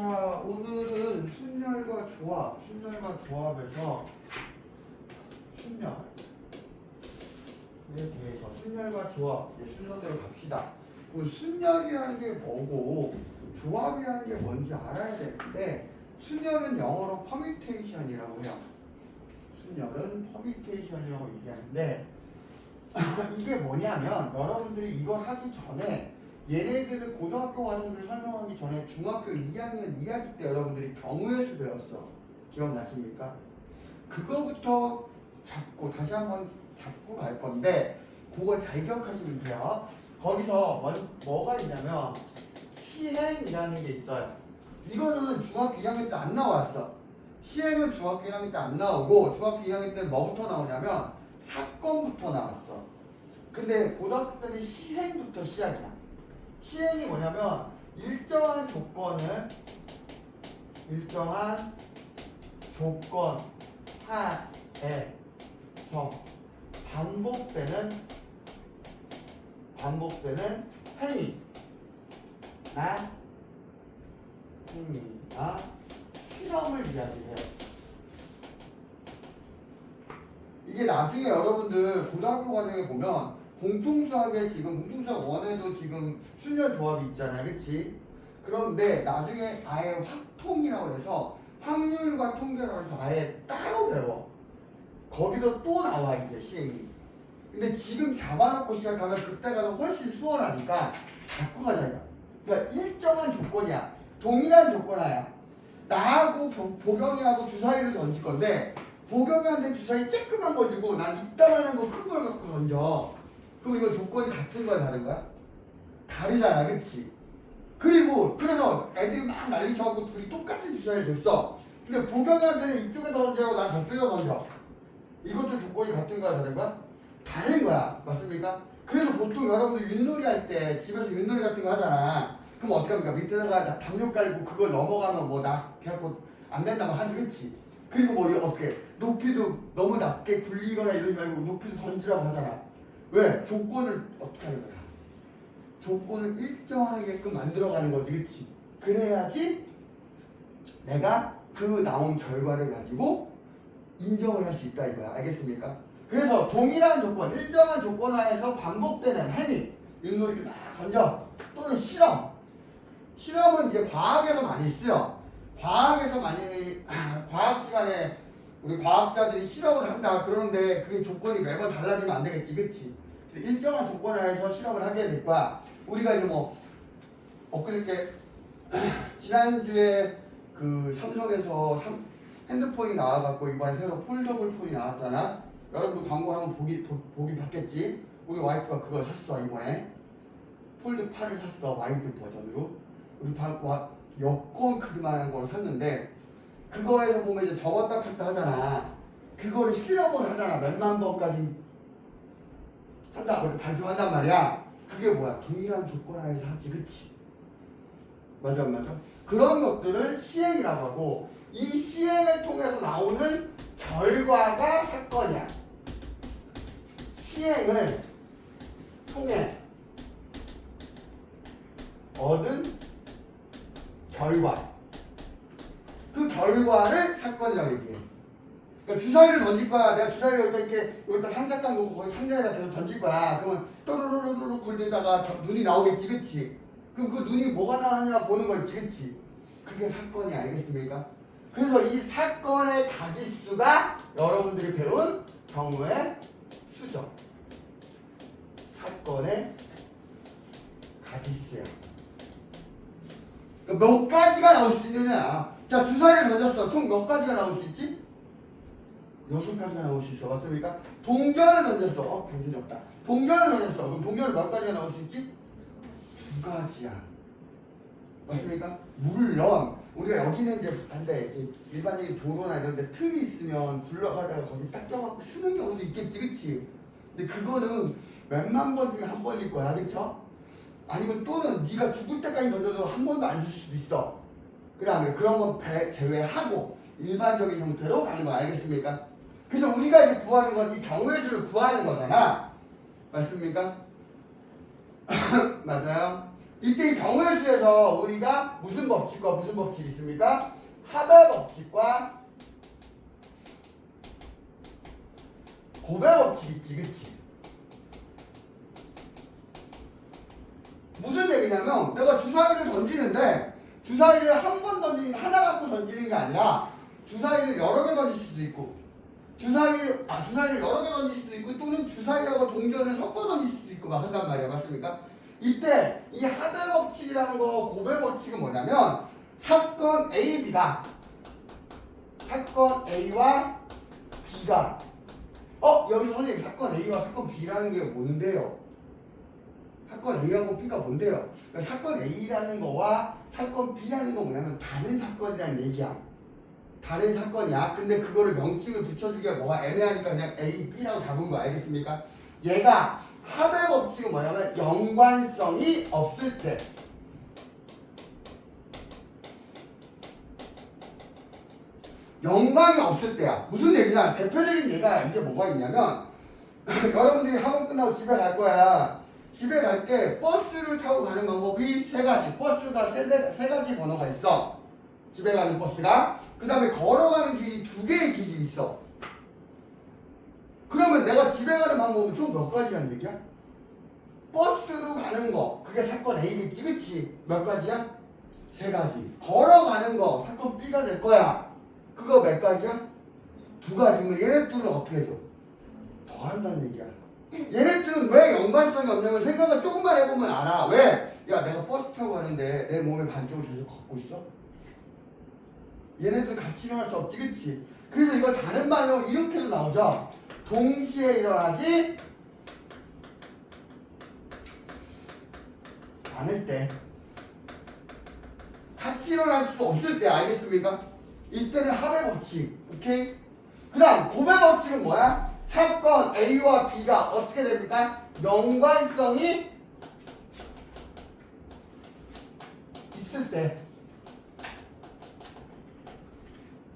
자, 오늘은 순열과 조합에서 순열에 대해서 순열과 조합 이제 순서대로 갑시다. 그럼 순열이라는 게 뭐고 조합이라는 게 뭔지 알아야 되는데 순열은 영어로 퍼뮤테이션이라고 해요. 순열은 퍼뮤테이션이라고 얘기하는데 이게 뭐냐면 여러분들이 이걸 하기 전에 얘네들을 고등학교 과정들을 설명하기 전에 중학교 2학년 2학기 때 여러분들이 경우의 수 배웠어. 기억나십니까? 그거부터 다시 한번 잡고 갈 건데 그거 잘 기억하시면 돼요. 거기서 뭐가 있냐면 시행이라는 게 있어요. 이거는 중학교 2학년 때 안 나왔어. 시행은 중학교 1학년 때 안 나오고 중학교 2학년 때 뭐부터 나오냐면 사건부터 나왔어. 근데 고등학교 때는 시행부터 시작이야. 시행이 뭐냐면 일정한 조건 하에서 반복되는 행위나 실험을 이야기해요. 이게 나중에 여러분들 고등학교 과정에 보면 공통수학에 지금 공통수학 1에도 지금 순열 조합이 있잖아요. 그치? 그런데 나중에 아예 확통이라고 해서 확률과 통계라고 해서 아예 따로 배워. 거기서 또 나와 이제 시행이. 근데 지금 잡아놓고 시작하면 그때가 훨씬 수월하니까 갖고 가자. 그러니까 일정한 조건이야. 동일한 조건이야. 나하고 보경이하고 주사위를 던질 건데 보경이한테 주사위 쬐끄만 거 주고 난 이따만한 거 큰 걸 갖고 던져. 그럼 이거 조건이 같은 거야 다른 거야? 다르잖아. 그치? 그래서 애들이 막 난리 쳐갖고 둘이 똑같은 주사위를 줬어. 근데 보경이한테는 이쪽에 던지고 난 저쪽에 던져. 이것도 조건이 같은 거야 다른 거야? 다른 거야. 맞습니까? 그래서 보통 여러분들 윷놀이 할 때 집에서 윷놀이 같은 거 하잖아. 그럼 어떻게 합니까? 밑에다가 담요 깔고 그걸 넘어가면 뭐 나 그래갖고 안 된다고 하지. 그치? 그리고 뭐 어떻게 높이도 너무 낮게 굴리거나 이러지 말고 높이도 던지라고 하잖아. 왜? 조건을 어떻게 하는 거야? 조건을 일정하게끔 만들어가는 거지. 그치? 그래야지 내가 그 나온 결과를 가지고 인정을 할 수 있다 이거야. 알겠습니까? 그래서 동일한 조건, 일정한 조건 하에서 반복되는 행위, 윷놀이를 막 던져. 또는 실험은 이제 과학에서 많이 쓰여. 과학 시간에 우리 과학자들이 실험을 한다. 그러는데 그게 조건이 매번 달라지면 안 되겠지. 그치? 일정한 조건 하에서 실험을 하게 될 거야. 우리가 이제 엊그저께 지난주에 그 삼성에서 핸드폰이 나와갖고 이번에 새로 폴더블 폰이 나왔잖아. 여러분도 광고 한번 보긴 봤겠지. 우리 와이프가 그걸 샀어. 이번에 폴드 8을 샀어. 와이드 버전으로. 우리 여권 크기만한 걸 샀는데 그거에서 보면 이제 접었다 폈다 하잖아. 그거를 실험을 하잖아. 몇만 번까지 한다고 발표한단 말이야. 그게 뭐야? 동일한 조건 하에서 하지. 그치? 맞아 안 맞아? 그런 것들을 시행이라고 하고 이 시행을 통해서 나오는 결과가 사건이야. 시행을 통해 얻은 결과. 그 결과를 사건이라고 얘기해. 그러니까 주사위를 던질 거야. 내가 주사위를 여기다 상자깡 놓고 거기 상자에다 계속 던질 거야. 그러면 또르르르르 굴리다가 눈이 나오겠지. 그치? 그럼 그 눈이 뭐가 나왔냐 보는 거지. 그치? 그게 사건이. 알겠습니까? 그래서 이 사건의 가지수가 여러분들이 배운 경우의 수죠. 사건의 가지수야. 그러니까 몇 가지가 나올 수 있느냐. 자, 주사위를 던졌어. 총 몇 가지가 나올 수 있지? 6가지가 나올 수 있어. 맞습니까? 동전을 던졌어. 정신이 없다. 동전을 던졌어. 그럼 동전을 몇 가지가 나올 수 있지? 2가지야. 맞습니까? 물론 우리가 여기는 이제 일반적인 도로나 이런 데 틈이 있으면 굴러가다가 거기 딱 껴갖고 쓰는 경우도 있겠지. 그치? 근데 그거는 몇만 번 중에 한 번일 거야. 그쵸? 아니면 또는 네가 죽을 때까지 던져도 한 번도 안 쓸 수도 있어. 그래 그런 건 제외하고 일반적인 형태로 가는 거. 알겠습니까? 그래서 우리가 이제 구하는 건 이 경우의 수를 구하는 거잖아. 맞습니까? 맞아요? 이때 이 경우의 수에서 우리가 무슨 법칙과 무슨 법칙이 있습니까? 합의 법칙과 고배 법칙이 있지, 그치? 무슨 얘기냐면 내가 주사위를 던지는데 주사위를 한 번 던지는 하나 갖고 던지는 게 아니라 주사위를 여러 개 던질 수도 있고 주사위를 여러 개 던질 수도 있고 또는 주사위하고 동전을 섞어 던질 수도 있고 막 한단 말이야. 맞습니까? 이때 이 합의 법칙이라는 거 고배 법칙은 뭐냐면 사건 A, B다. 사건 A와 B가 여기서 선생님 사건 A와 사건 B라는 게 뭔데요? 사건 A하고 B가 뭔데요? 그러니까 사건 A라는 거와 사건 B라는 거 뭐냐면 다른 사건이라는 얘기야. 다른 사건이야. 근데 그거를 명칭을 붙여주기가 뭐가 애매하니까 그냥 A, B라고 잡은 거 알겠습니까? 얘가 합의 법칙은 뭐냐면 연관성이 없을 때 연관이 없을 때야. 무슨 얘기냐? 대표적인 예가 이제 뭐가 있냐면 여러분들이 학원 끝나고 집에 갈 거야. 집에 갈 때 버스를 타고 가는 방법이 세 가지. 버스가 세 가지 번호가 있어. 집에 가는 버스가. 그 다음에 걸어가는 길이 두 개의 길이 있어. 그러면 내가 집에 가는 방법은 총 몇 가지라는 얘기야? 버스로 가는 거 그게 사건 A겠지, 그치? 몇 가지야? 세 가지. 걸어가는 거 사건 B가 될 거야. 그거 몇 가지야? 두 가지면 얘네 둘은 어떻게 해줘? 더 한다는 얘기야. 얘네들은 왜 연관성이 없냐면 생각을 조금만 해보면 알아. 왜? 야, 내가 버스 타고 가는데 내 몸의 반쪽을 계속 걷고 있어? 얘네들 같이 일어날 수 없지, 그치? 그래서 이걸 다른 말로 이렇게도 나오죠. 동시에 일어나지 않을 때, 같이 일어날 수 없을 때, 알겠습니까? 이때는 합의 법칙, 오케이? 그 다음 고배 법칙은 뭐야? 사건 A와 B가 어떻게 됩니까? 연관성이 있을 때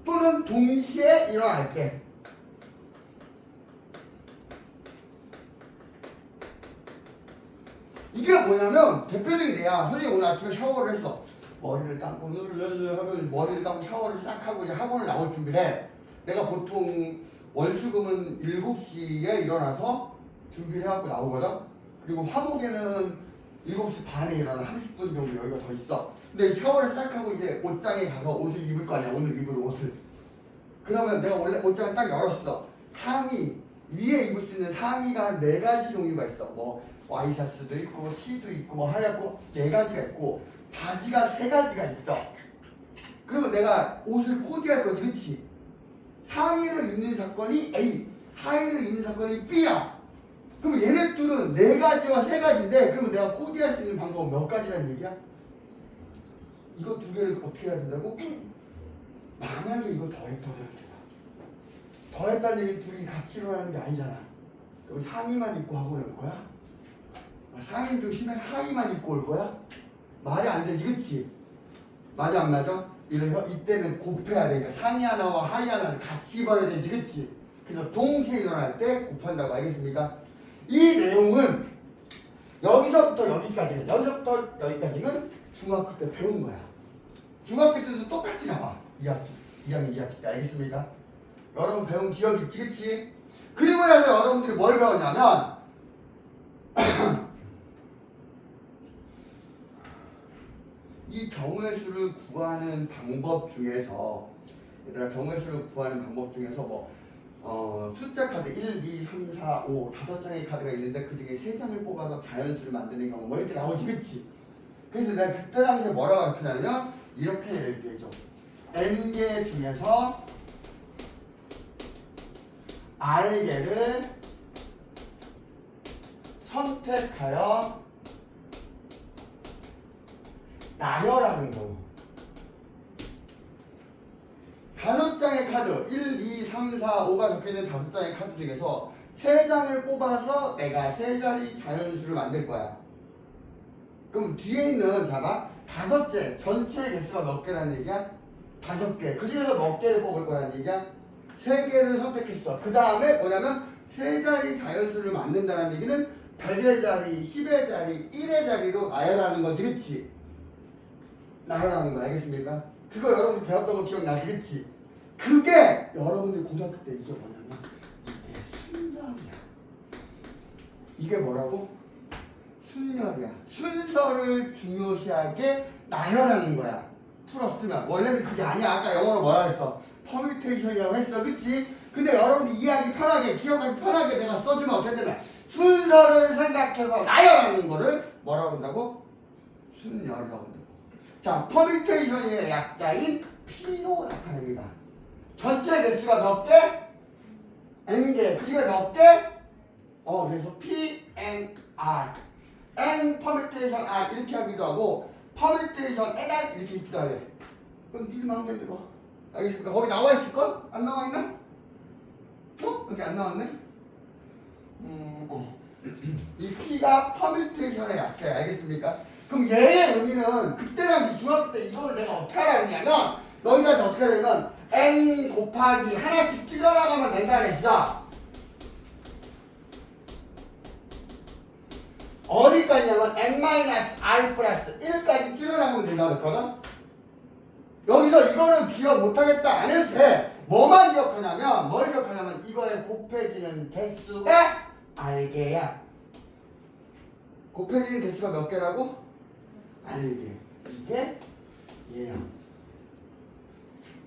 또는 동시에 일어날 때. 이게 뭐냐면 대표적인 예야. 선생님 오늘 아침에 샤워를 했어. 머리를 감고 머리를 감고 샤워를 싹 하고 이제 학원을 나올 준비를 해. 내가 보통 월수금은 7시에 일어나서 준비를 해갖고 나오거든. 그리고 화목에는 7시 반에 일어나 30분 정도 여기가 더 있어. 근데 샤워를 싹 하고 이제 옷장에 가서 옷을 입을 거 아니야. 오늘 입을 옷을. 그러면 내가 원래 옷장을 딱 열었어. 상의 위에 입을 수 있는 상의가 한 4가지 종류가 있어. 뭐 와이셔츠도 있고 티도 있고 뭐 하얗고 4가지가 있고 바지가 3가지가 있어. 그러면 내가 옷을 코디할 거지, 그치? 상의를 입는 사건이 A, 하의를 입는 사건이 B야. 그럼 얘네 둘은 4가지와 3가지인데 그러면 내가 코디할 수 있는 방법은 몇 가지라는 얘기야? 이거 두 개를 어떻게 해야 된다고? 만약에 이거 더했다는 얘기 둘이 같이 일어나는 게 아니잖아. 그럼 상의만 입고 학원 올 거야? 상의 좀 심해 하의만 입고 올 거야? 말이 안 되지, 그치? 맞아 안 맞아? 이때는 곱해야 되니까 상의 하나와 하의 하나를 같이 입어야 되지, 그치? 그래서 동시에 일어날 때 곱한다고. 알겠습니까? 이 내용은 여기서부터 여기까지는 중학교 때 배운 거야. 중학교 때도 똑같이 나와. 2학년 2학기 때. 알겠습니까? 여러분 배운 기억이 있지, 그치? 그리고 나서 여러분들이 뭘 배웠냐면 이 경우의 수를 구하는 방법 중에서 얘들아 경우의 수를 구하는 방법 중에서 숫자 카드 1, 2, 3, 4, 5 5장의 카드가 있는데 그 중에 3장을 뽑아서 자연수를 만드는 경우 뭐 이렇게 나오지, 그치? 그래서 내가 그때 당시에 뭐라고 가르치냐면 이렇게 얘기해줘. N개 중에서 R개를 선택하여 나열하는 경우. 5장의 카드 1, 2, 3, 4, 5가 적혀있는 5장의 카드 중에서 3장을 뽑아서 내가 3자리 자연수를 만들 거야. 그럼 뒤에 있는 잡아 5째 전체 개수가 몇 개라는 얘기야? 5개. 그 중에서 몇 개를 뽑을 거라는 얘기야? 3개를 선택했어. 그 다음에 뭐냐면 3자리 자연수를 만든다는 얘기는 100의 자리, 10의 자리, 1의 자리로 나열하는 거지, 그치? 나열하는 거 알겠습니까? 그거 여러분들 배웠던 거 기억나지, 그치? 그게 여러분들 고등학교 때 이게 뭐냐면 이게 순열이야. 이게 뭐라고? 순열이야. 순서를 중요시하게 나열하는 거야. 풀었으면. 원래는 그게 아니야. 아까 영어로 뭐라 했어? 퍼뮤테이션이라고 했어, 그치? 근데 여러분들 이해하기 편하게, 기억하기 편하게 내가 써주면 어떻게 되면 순서를 생각해서 나열하는 거를 뭐라고 한다고? 순열이라고 한다고. 자, 퍼뮤테이션의 약자인 P로 나타냅니다. 전체 개수가 몇 개? N개. 그게 몇 개? 그래서 P, N, R. N 퍼뮤테이션 R 이렇게 하기도 하고 퍼뮤테이션 NR 이렇게 있기도 하래. 그럼 네 마음대로 읽어. 알겠습니까? 거기 나와 있을걸? 안 나와 있나? 여기 안 나왔네? 이 P가 퍼뮤테이션의 약자야. 알겠습니까? 그럼 얘의 의미는 그때 당시 중학교 때 이거를 내가 어떻게 하라 그러냐면 너희한테 어떻게 하려면 N 곱하기 하나씩 찔러나가면 된다 그랬어. 어디까지냐면 N-R 플러스 1까지 찔러나가면 된다 그랬거든? 여기서 이거는 기억 못하겠다 안 해도 돼. 뭐만 기억하냐면 뭘 기억하냐면 이거에 곱해지는 개수가 R개야. 곱해지는 개수가 몇 개라고? R개. 이게 얘야.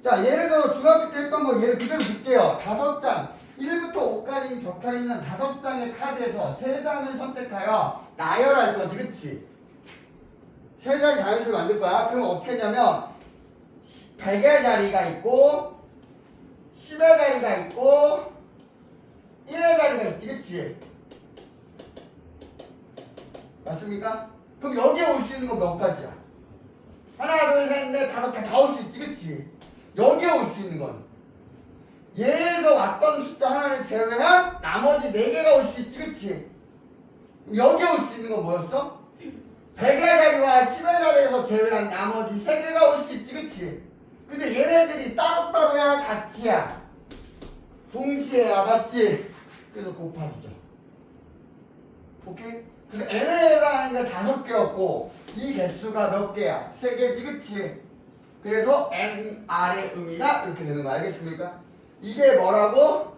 자, 예를 들어 중학교 때 했던 거 예를 그대로 볼게요. 5장 1부터 5까지 적혀있는 5장의 카드에서 3장을 선택하여 나열할 거지, 그치? 3장의 자연수를 만들 거야. 그럼 어떻게 했냐면 100의 자리가 있고 10의 자리가 있고 1의 자리가 있지, 그치? 맞습니까? 그럼 여기에 올 수 있는 건 몇 가지야? 하나, 둘, 셋, 넷, 5개 다 올 수 있지, 그치? 여기에 올 수 있는 건 얘에서 왔던 숫자 하나를 제외한 나머지 4개가 올 수 있지, 그치? 여기에 올 수 있는 건 뭐였어? 100의 자리와 10의 자리에서 제외한 나머지 3개가 올 수 있지, 그치? 근데 얘네들이 따로따로야 같이야? 동시에야, 맞지? 그래서 곱하기죠. 오케이? 그래서 n에 해당하는 게 5개였고 이 개수가 몇 개야? 3개지, 그치? 그래서 NR의 의미다 이렇게 되는 거 알겠습니까? 이게 뭐라고?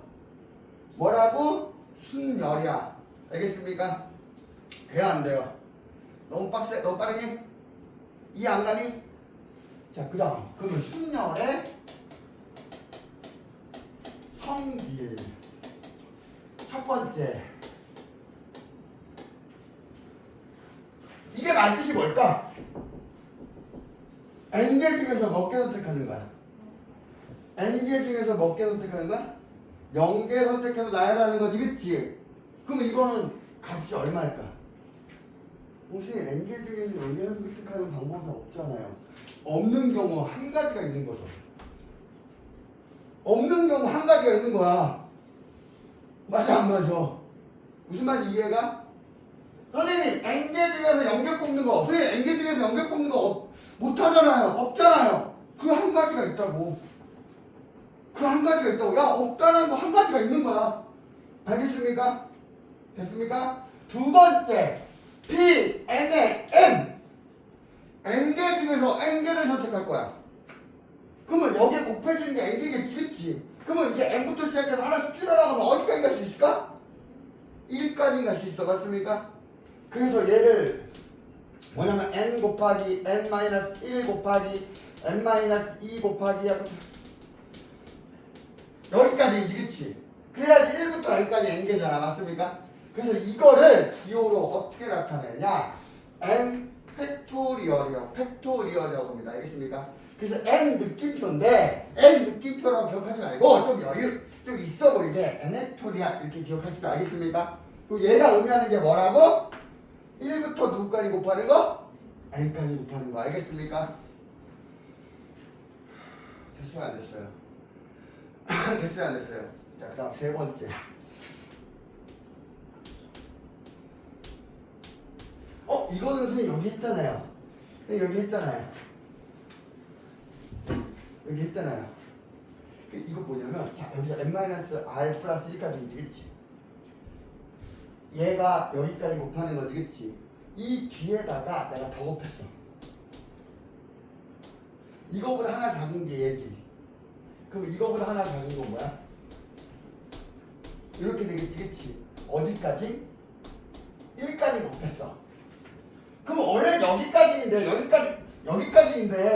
뭐라고? 순열이야. 알겠습니까? 돼요 안 돼요? 너무 빡세? 너무 빠르니? 이해 안 가니? 자, 그 다음 그러면 순열의 성질 첫 번째 이게 말뜻이 뭘까? N개 중에서 몇 개 선택하는 거야? N개 중에서 몇 개 선택하는 거야? 0개 선택해서 나열하는 거지, 그치? 그럼 이거는 값이 얼마일까? 혹시 N개 중에서 0개 선택하는 방법은 없잖아요. 없는 경우 한 가지가 있는 거죠. 없는 경우 한 가지가 있는 거야. 맞아 안 맞아? 무슨 말인지 이해가? 선생님 N개 중에서 0개 뽑는 거 선생님 N개 중에서 0개 뽑는 거 못하잖아요. 없잖아요. 그 한 가지가 있다고. 그 한 가지가 있다고. 야, 없다는 거 한 가지가 있는 거야. 알겠습니까? 됐습니까? 두 번째 P, N의 M N개 중에서 N개를 선택할 거야. 그러면 여기에 곱해지는 게 N개겠지, 그치? 그러면 이게 N부터 시작해서 하나씩 줄여나가면 어디까지 갈 수 있을까? 1까지 갈 수 있어. 맞습니까? 그래서 얘를 뭐냐면 N 곱하기 N-1 곱하기 N-2 곱하기 여기까지이지, 그치? 그래야지 1부터 N까지 N개잖아. 맞습니까? 그래서 이거를 기호로 어떻게 나타내냐? N 팩토리얼이요. 팩토리얼이라고 합니다. 알겠습니까? 그래서 N 느낌표인데 N 느낌표라고 기억하지 말고 좀 여유 좀 있어 보이게 N 팩토리얼 이렇게 기억하시면 알겠습니까? 그리고 얘가 의미하는 게 뭐라고? 1부터 누구까지 곱하는 거? N까지 곱하는 거. 알겠습니까? 됐어요 안 됐어요? 됐어요 안 됐어요? 자, 그 다음 세 번째 이거는 선생님 여기 했잖아요. 선생님 여기 했잖아요. 여기 했잖아요. 이거 뭐냐면 자 여기서 n-r 플러스 1까지 이지, 그치? 얘가 여기까지 곱하는 거지, 그치? 이 뒤에다가 내가 더 곱했어. 이거보다 하나 작은 게 얘지. 그럼 이거보다 하나 작은 건 뭐야? 이렇게 되겠지, 그치? 어디까지? 1까지 곱했어. 그럼 원래 여기까지인데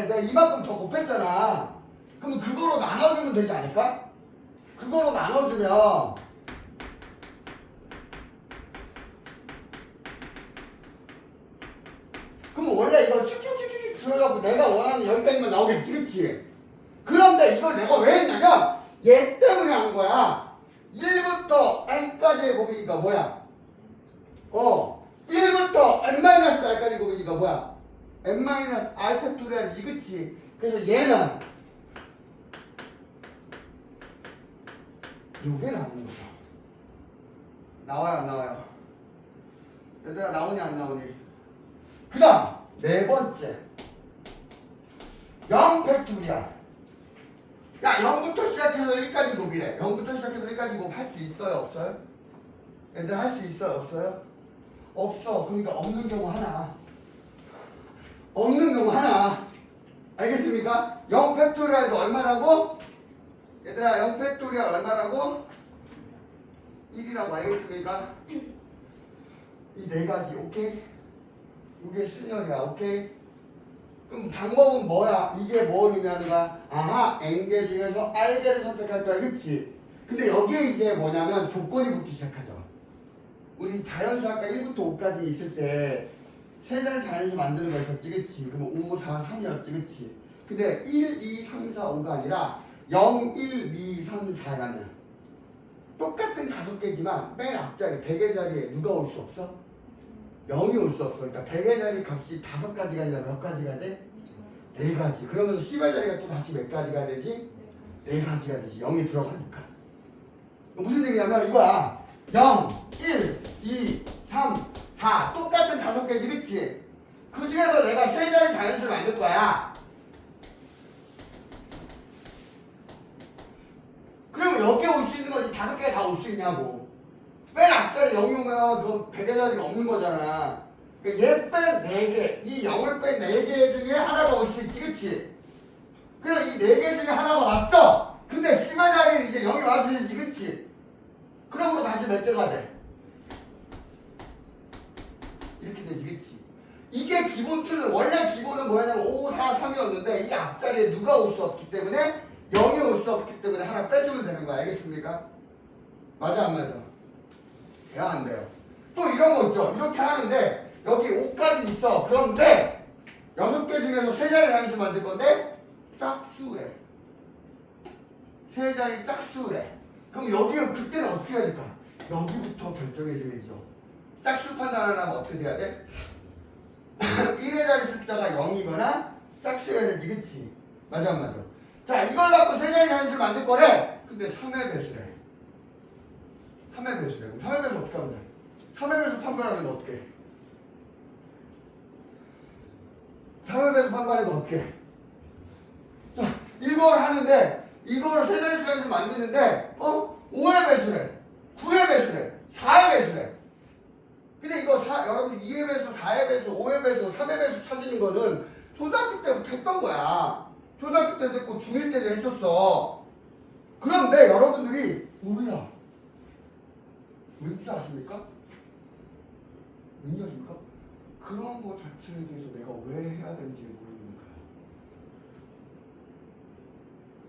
내가 이만큼 더 곱했잖아. 그럼 그거로 나눠주면 되지 않을까? 그거로 나눠주면 그럼 원래 이거 슉슉슉슉 줄여갖고 내가 원하는 여기까지만 나오겠지, 그치? 그런데 이걸 내가 왜 했냐면 얘 때문에 한 거야. 1부터 n까지의 곱이니까 뭐야? 1부터 n-r까지 곱이니까 뭐야? n-r 팩토리얼이지, 그치? 그래서 얘는 요게 나오는 거죠. 나와요, 안 나와요? 얘들아, 나오니 안 나오니? 그 다음 네 번째 0 팩토리얼. 야, 0부터 시작해서 1까지 곱이래. 0부터 시작해서 1까지 곱 할 수 있어요, 없어요? 얘들 할 수 있어요, 없어요? 없어. 그러니까 없는 경우 하나. 없는 경우 하나. 알겠습니까? 0 팩토리얼도 얼마라고? 얘들아, 0 팩토리얼 얼마라고? 1이라고 알겠습니까? 이 네 가지, 오케이? 이게 순열이야, 오케이? 그럼 방법은 뭐야? 이게 뭘 의미하는가? 아하, n개 중에서 r개를 선택할 거야, 그치? 근데 여기에 이제 뭐냐면 조건이 붙기 시작하죠. 우리 자연수학과 1부터 5까지 있을 때 세 자리 자연수 만드는 거 있었지, 그치? 그럼 5, 4, 3이었지, 그치? 근데 1, 2, 3, 4, 5가 아니라 0, 1, 2, 3, 4라면 똑같은 5개지만 맨 앞자리 100의 자리에 누가 올 수 없어? 0이 올 수 없어. 그러니까 100의 자리 값이 5가지가 아니라 몇 가지가 돼? 4가지. 그러면서 10의 자리가 또 다시 몇 가지가 되지? 4가지가 되지. 0이 들어가니까. 무슨 얘기냐면 이거야. 0, 1, 2, 3, 4 똑같은 5개지, 그치? 그 중에서 내가 세 자리 자연수를 만들 거야. 그럼 여기에 올 수 있는 거지 5개가 다 올 수 있냐고. 맨 앞자리 0이 오면 그 100의 자리가 없는 거잖아. 그러니까 얘 뺀 4개, 이 0을 뺀 4개 중에 하나가 올 수 있지, 그치? 그럼 이 4개 중에 하나가 왔어. 근데 10의 자리는 이제 0이 와주지, 그치? 그러므로 다시 몇 개가 돼? 이렇게 되지, 그치? 이게 기본 틀은, 원래 기본은 뭐냐면 5, 4, 3이었는데 이 앞자리에 누가 올 수 없기 때문에 0이 올 수 없기 때문에 하나 빼주면 되는 거야. 알겠습니까? 맞아, 안 맞아? 돼요, 안 돼요? 또 이런 거 있죠. 이렇게 하는데 여기 5까지 있어. 그런데 6개 중에서 세 자리 단수 만들 건데 짝수래. 세 자리 짝수래. 그럼 여기는 그때는 어떻게 해야 될까? 여기부터 결정해줘야죠. 짝수 판단하려면 어떻게 돼야 돼? 1의 자리 숫자가 0이거나 짝수여야 되지, 그치? 맞아, 안 맞아? 자, 이걸 갖고 세 자리 단수를 만들 거래. 근데 3의 배수래. 3의 배수래. 그럼 3의 배수 어떻게 하면 돼? 3의 배수 판별하는 거 어떻게 해? 3의 배수 판별하는 거 어떻게 해? 자, 이걸 하는데 이걸 세 자리 숫자에서 만드는데 5의 배수래. 9의 배수래. 4의 배수래. 근데 이거 여러분 2의 배수, 4의 배수, 5의 배수, 3의 배수 찾는 거는 초등학교 때부터 했던 거야. 초등학교 때도 했고 중1 때도 했었어. 그런데 여러분들이 뭐야? 왠지 아십니까? 왠지 아십니까? 그런 거 자체에 대해서 내가 왜 해야 되는지 모르는 거야.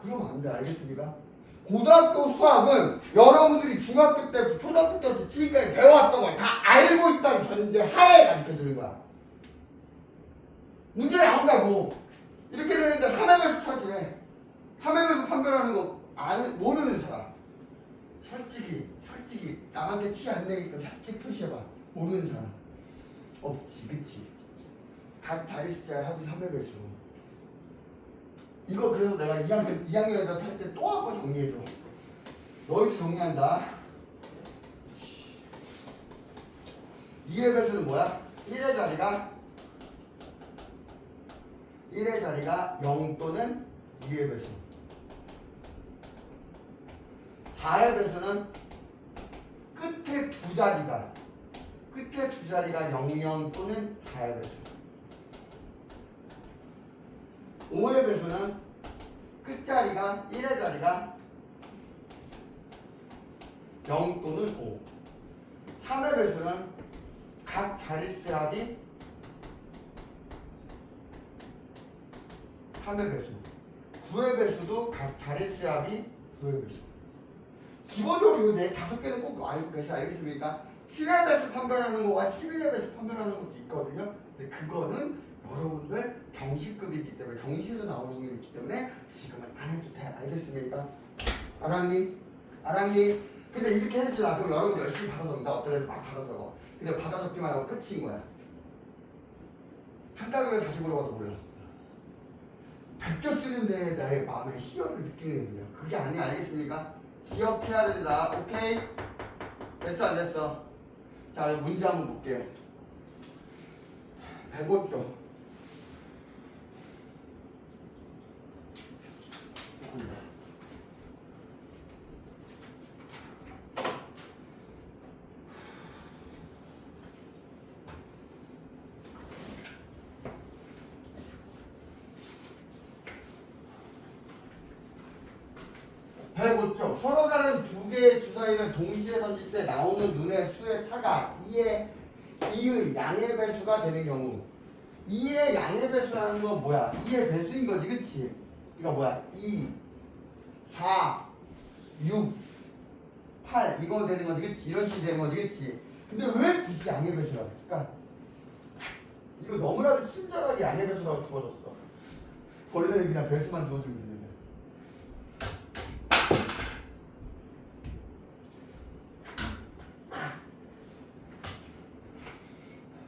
그러면 안 돼. 알겠습니까? 고등학교 수학은 여러분들이 중학교 때부터 초등학교 때부터 지금까지 배워왔던 걸 다 알고 있다는 전제 하에 가르쳐주는 거야. 문제 나온다고. 이렇게 되는데 3의 배수 찾으래. 3의 배수 판별하는 거 모르는 사람. 솔직히 남한테 티 안 내니까 살짝 표시해봐. 모르는 사람 없지, 그치? 각 자리 숫자에 하고 3의 배수. 이거 그래서 내가 2학년에다 탈 때 또 하고 정리해줘. 너희도 정리한다. 2의 배수는 뭐야? 1의 자리가 0 또는 2의 배수. 4의 배수는 끝에 두 자리다. 끝에 두 자리가 00 또는 4의 배수. 5의 배수는 끝자리가 1의 자리가 0 또는 5. 3의 배수는 각 자릿수의 합이 3의 배수. 9의 배수도 각 자릿수의 합이 9의 배수. 기본적으로 이 5개는 꼭 알고 계셔야 알겠습니까? 7의 배수 판별하는 거와 11의 배수 판별하는 것도 있거든요. 근데 그거는 여러분들 경시급이기 때문에 경시에서 나오는 게 있기 때문에 지금은 안 해도 돼. 알겠습니까? 알았니? 알았니? 근데 이렇게 해주지 않고 여러분 열심히 받아 적는다. 어떤 애들 막 받아 적어. 근데 받아 적기만 하고 끝인 거야. 한 달 후에 다시 물어봐도 몰라. 베껴 쓰는데 나의 마음의 희열을 느끼는 거예요. 그게 아니야. 알겠습니까? 기억해야 된다. 오케이? 됐어 안 됐어? 자 문제 한번 볼게요. 105쪽. 105쪽. 서로 다른 두 개의 주사위를 동시에 던질 때 나오는 눈의 수의 차가 2의 양의 배수가 되는 경우 2의 양의 배수라는 건 뭐야? 2의 배수인 거지 그치? 이거 뭐야? 2, 4, 6, 8 이거 되는 거지 그치? 이런 식이 되는 거지 그치? 근데 왜 굳이 양의 배수라고 했을까? 이거 너무나도 친절하게 양의 배수라고 주어졌어. 원래는 그냥 배수만 주어주면 되는데.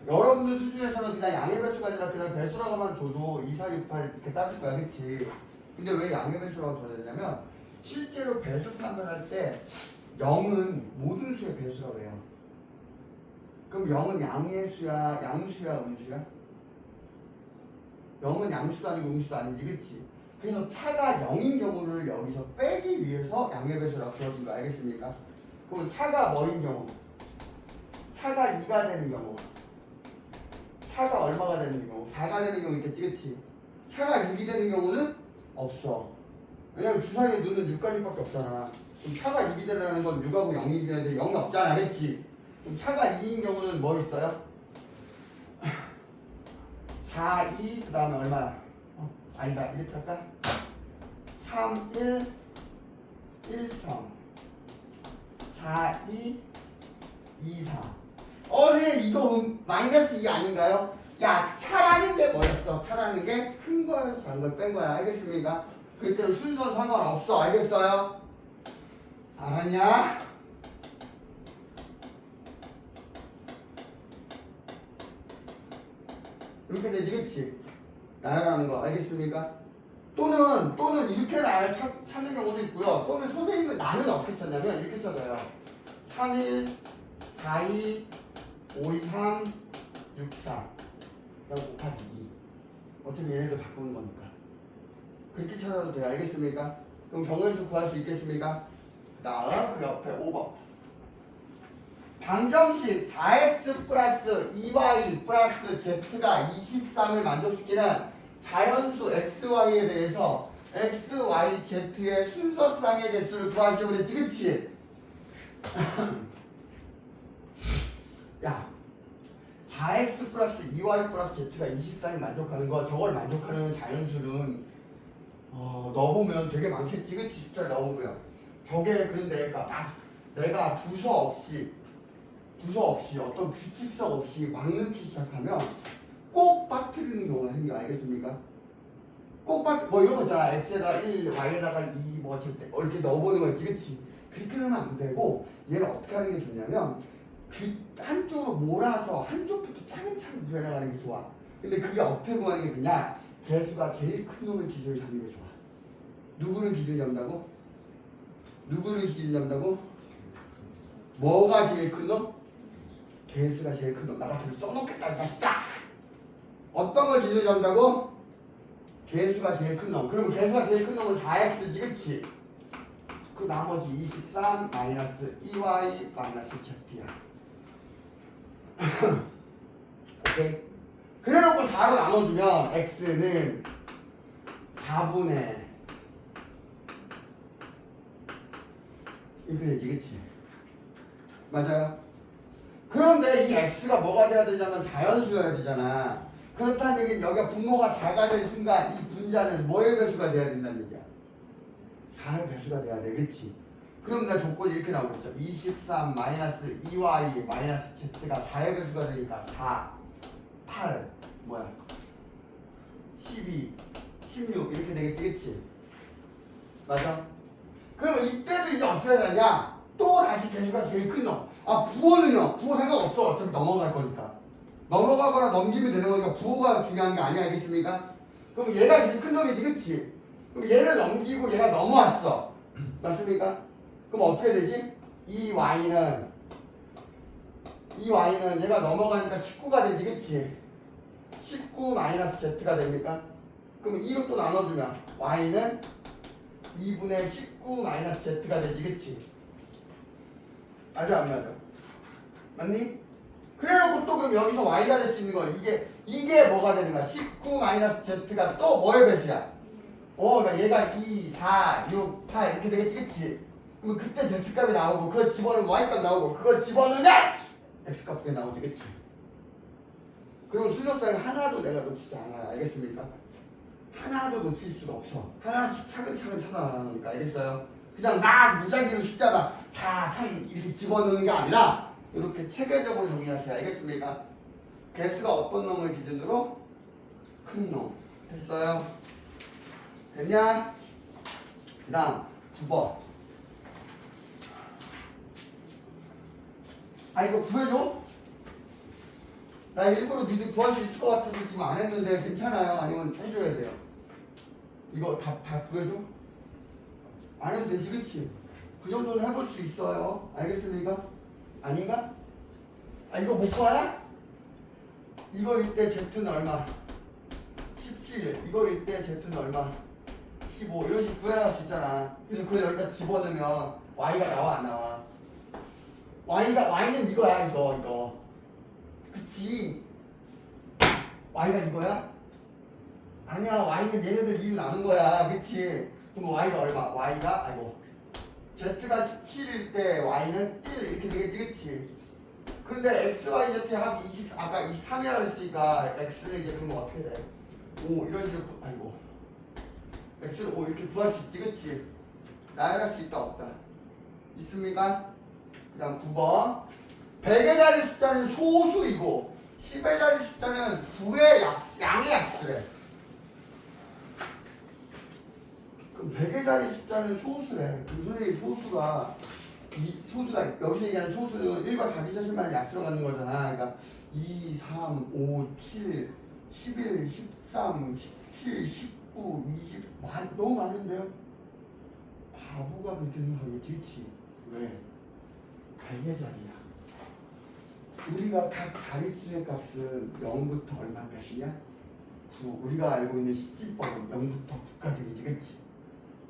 여러분들 수준에서는 그냥 양의 배수가 아니라 그냥 배수라고만 줘도 2, 4, 6, 8 이렇게 따질 거야 그치? 근데 왜 양의 배수라고 줘야되냐면 실제로 배수 판별할 때 0은 모든 수의 배수라고 해요. 그럼 0은 양의 수야, 양수야, 음수야? 0은 양수도 아니고 음수도 아니지 그치? 그래서 차가 0인 경우를 여기서 빼기 위해서 양의 배수라고 주어진 거 알겠습니까? 그럼 차가 뭐인 경우? 차가 2가 되는 경우 차가 얼마가 되는 경우? 4가 되는 경우 있겠지 그치? 차가 6이 되는 경우는 없어. 왜냐면 주사위에 넣는 6가지밖에 없잖아. 그럼 차가 6이 되려는 건 6하고 0이 되는데 0이 없잖아 그치? 그럼 차가 2인 경우는 뭐 있어요? 4, 2, 그 다음에 얼마야? 아니다 이렇게 할까? 3, 1, 1, 3 4, 2, 2, 4 선생님 이거 마이너스 2 아닌가요? 야 차라는 게 뭐였어? 차라는 게 큰 거에서 작은 걸 뺀 거야 알겠습니까? 그때는 순서 상관없어 알겠어요? 알았냐? 이렇게 되지 그치? 나열하는 거 알겠습니까? 또는 이렇게 나열 찾는 경우도 있고요. 또는 선생님은 나는 어떻게 찾냐면 이렇게 찾아요. 3, 1, 4, 2, 5, 2, 3, 6, 4 그다음 곱하기 2 어차피 얘네들 바꾸는 거니까 그렇게 찾아도 돼요. 알겠습니까? 그럼 경우의 수 구할 수 있겠습니까? 그 다음 그 옆에 5번 방정식 4x 플러스 2y 플러스 z가 23을 만족시키는 자연수 xy에 대해서 x, y, z의 순서쌍의 개수를 구하시오 그랬지 그치? 야 4x 플러스 2y 플러스 z가 23을 만족하는 거 저걸 만족하는 자연수는 넣어보면 되게 많겠지 그치? 숫자를 넣어보면 저게 그런데 내가 두서 없이 어떤 규칙성 없이 막 넣기 시작하면 꼭 빠뜨리는 경우가 생겨 알겠습니까? 꼭 뭐 이런 거 있잖아 x에다가 1, y에다가 2, 뭐 z 이렇게 넣어보는 거 있지 그치? 그렇게 하면 안 되고 얘를 어떻게 하는 게 좋냐면 한쪽으로 몰아서 한쪽부터 차근차근 구해나가는 게 좋아. 근데 그게 어떻게 구하는 게 좋냐? 개수가 제일 큰 놈을 기준을 잡는 게 좋아. 누구를 기준을 잡는다고? 누구를 기준을 잡는다고? 뭐가 제일 큰 놈? 개수가 제일 큰 놈. 나 같은 거 써놓겠다 이 자식아. 어떤 걸 기준을 잡는다고? 개수가 제일 큰 놈. 그러면 개수가 제일 큰 놈은 4x지 그치? 그 나머지 23 마이너스 2y 마이너스 z야. 오케이? 그래놓고 4로 나눠주면 x는 4분의 이렇게 되지, 그치? 맞아요? 그런데 이 x가 뭐가 돼야 되냐면 자연수여야 되잖아. 그렇다는 얘기는 여기가 분모가 4가 된 순간 이 분자는 뭐의 배수가 돼야 된다는 얘기야? 4의 배수가 돼야 돼, 그치? 그럼 내 조건이 이렇게 나오겠죠. 23 마이너스 2y 마이너스 z가 4의 배수가 되니까 4, 8, 뭐야? 12, 16 이렇게 되겠지, 그치? 맞아? 그러면 이때도 이제 어떻게 되냐? 또 다시 배수가 제일 큰 놈. 아, 부호는요? 부호 상관없어. 어차피 넘어갈 거니까. 넘어가거나 넘기면 되는 거니까 부호가 중요한 게 아니야, 알겠습니까? 그럼 얘가 제일 큰 놈이지, 그치? 그럼 얘를 넘기고 얘가 넘어왔어. 맞습니까? 그럼 어떻게 되지? 이 y는 얘가 넘어가니까 19가 되지, 그치? 19 마이너스 z가 됩니까? 그럼 2로 또 나눠주면 y는 2분의 19 마이너스 z가 되지, 그치? 맞아, 안 맞아? 맞니? 그래놓고 또 그럼 여기서 y가 될 수 있는 거야. 이게 뭐가 되는 거야? 19 마이너스 z가 또 뭐의 배수야? 그러니까 얘가 2, 4, 6, 8 이렇게 되겠지, 그치? 그럼 그때 z값이 나오고 그걸 집어넣으면 y값 나오고 그걸 집어넣으면 x값이 나오지, 그치? 그럼 순서상에 하나도 내가 놓치지 않아요. 알겠습니까? 하나도 놓칠 수가 없어. 하나씩 차근차근 찾아나가니까, 알겠어요? 그냥 막 무작위로 숫자만 4, 3 이렇게 집어넣는 게 아니라 이렇게 체계적으로 정리하세요. 알겠습니까? 개수가 어떤 놈을 기준으로? 큰 놈. 됐어요? 됐냐? 그 다음 9번. 아, 이거 구해줘? 나 일부러 니들 구할 수 있을 것 같아서 지금 안 했는데 괜찮아요? 아니면 해줘야 돼요? 이거 다 구해줘? 안 해도 되지, 그치? 그 정도는 해볼 수 있어요. 알겠습니까? 아닌가? 아, 이거 못 구하나? 이거일 때 Z는 얼마? 17. 이거일 때 Z는 얼마? 15. 이런 식으로 구해나갈 수 있잖아. 그래서 그걸 여기다 집어넣으면 Y가 나와, 안 나와? Y는 이거야, 이거. 그치? Y가 이거야? 아니야, Y는 얘네들 이유 나눈 거야. 그치? 그럼 Y가 얼마? Y가, Z가 17일 때 Y는 1 이렇게 되겠지, 그치? 근데 X, Y, Z 합이 20, 아까 23이라고 했으니까 X를 이제 그러면 어떻게 돼? 5 이런 식으로, X를 5 이렇게 구할 수 있지, 그치? 나열할 수 있다, 없다? 있습니까? 그 다음 9번. 100의 자리 숫자는 소수이고 10의 자리 숫자는 9의 양의 약수래. 그럼 100의 자리 숫자는 소수래. 그럼 선생님 소수가 여기서 얘기하는 소수는 1과 자기자신만을 약수로 갖는 거잖아. 그러니까 2, 3, 5, 7, 11, 13, 17, 19, 20 너무 많은데요? 바보가 그렇게 생각하겠지, 그치? 왜? 100의 자리야. 우리가 각 자릿수의 값은 0부터 얼마까지냐? 9. 우리가 알고 있는 십진법은 0부터 9까지 되겠지, 그치?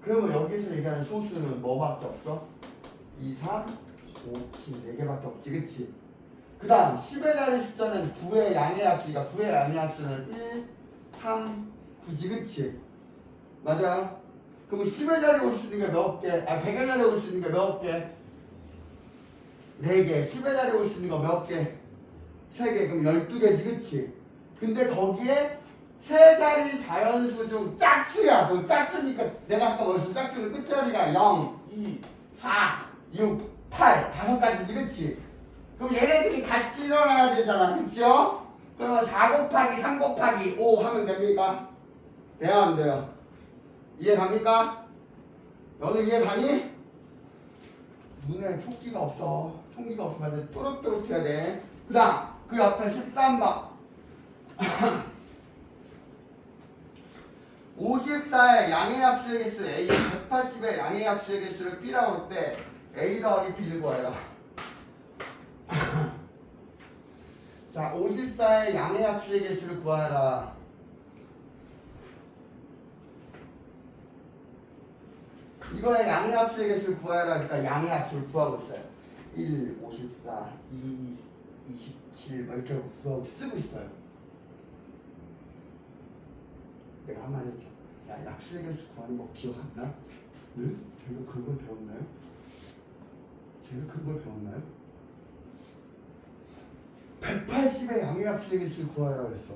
그러면 여기서 얘기하는 소수는 뭐밖에 없어? 2, 3, 5, 7, 4개밖에 없지, 그치? 그 다음 10의 자리 숫자는 9의 양의 합수니까 9의 양의 합수는 1, 3, 9지, 그치? 맞아요? 그럼 10의 자리 올 수 있는 게 몇 개? 100의 자리 올 수 있는 게 몇 개? 4개. 10의 자리 올 수 있는 거 몇 개? 3개. 그럼 12개지, 그치? 근데 거기에 세 자리 자연수 중 짝수야. 그럼 짝수니까 내가 아까 뭐였어? 짝수는 끝자리가 0, 2, 4, 6, 8 다섯 가지지, 그치? 그럼 얘네들이 같이 일어나야 되잖아, 그치요? 그러면 4 곱하기 3 곱하기 5 하면 됩니까? 돼요, 안 돼요? 이해 갑니까? 너는 이해 가니? 눈에 총기가 없어. 총기가 없으면 또렷또렷 해야 돼. 그 다음 그 옆에 13번 54의 양의 합수의 개수 A, 180의 양의 합수의 개수를 B라고 할 때 A 더하기 B를 구해라. 자, 54의 양의 합수의 개수를 구하라. 이거의 양의 합수의 개수를 구하라. 그러니까 양의 합수를 구하고 있어요. 1, 54, 2, 27 이렇게 하고 쓰고 있어요. 내가 한 말 했죠. 야, 약수에게서 구하는 거 기억 안 나? 네? 제가 그걸 배웠나요? 제가 그걸 배웠나요? 180의 양의 약수에게서 구하라 그랬어.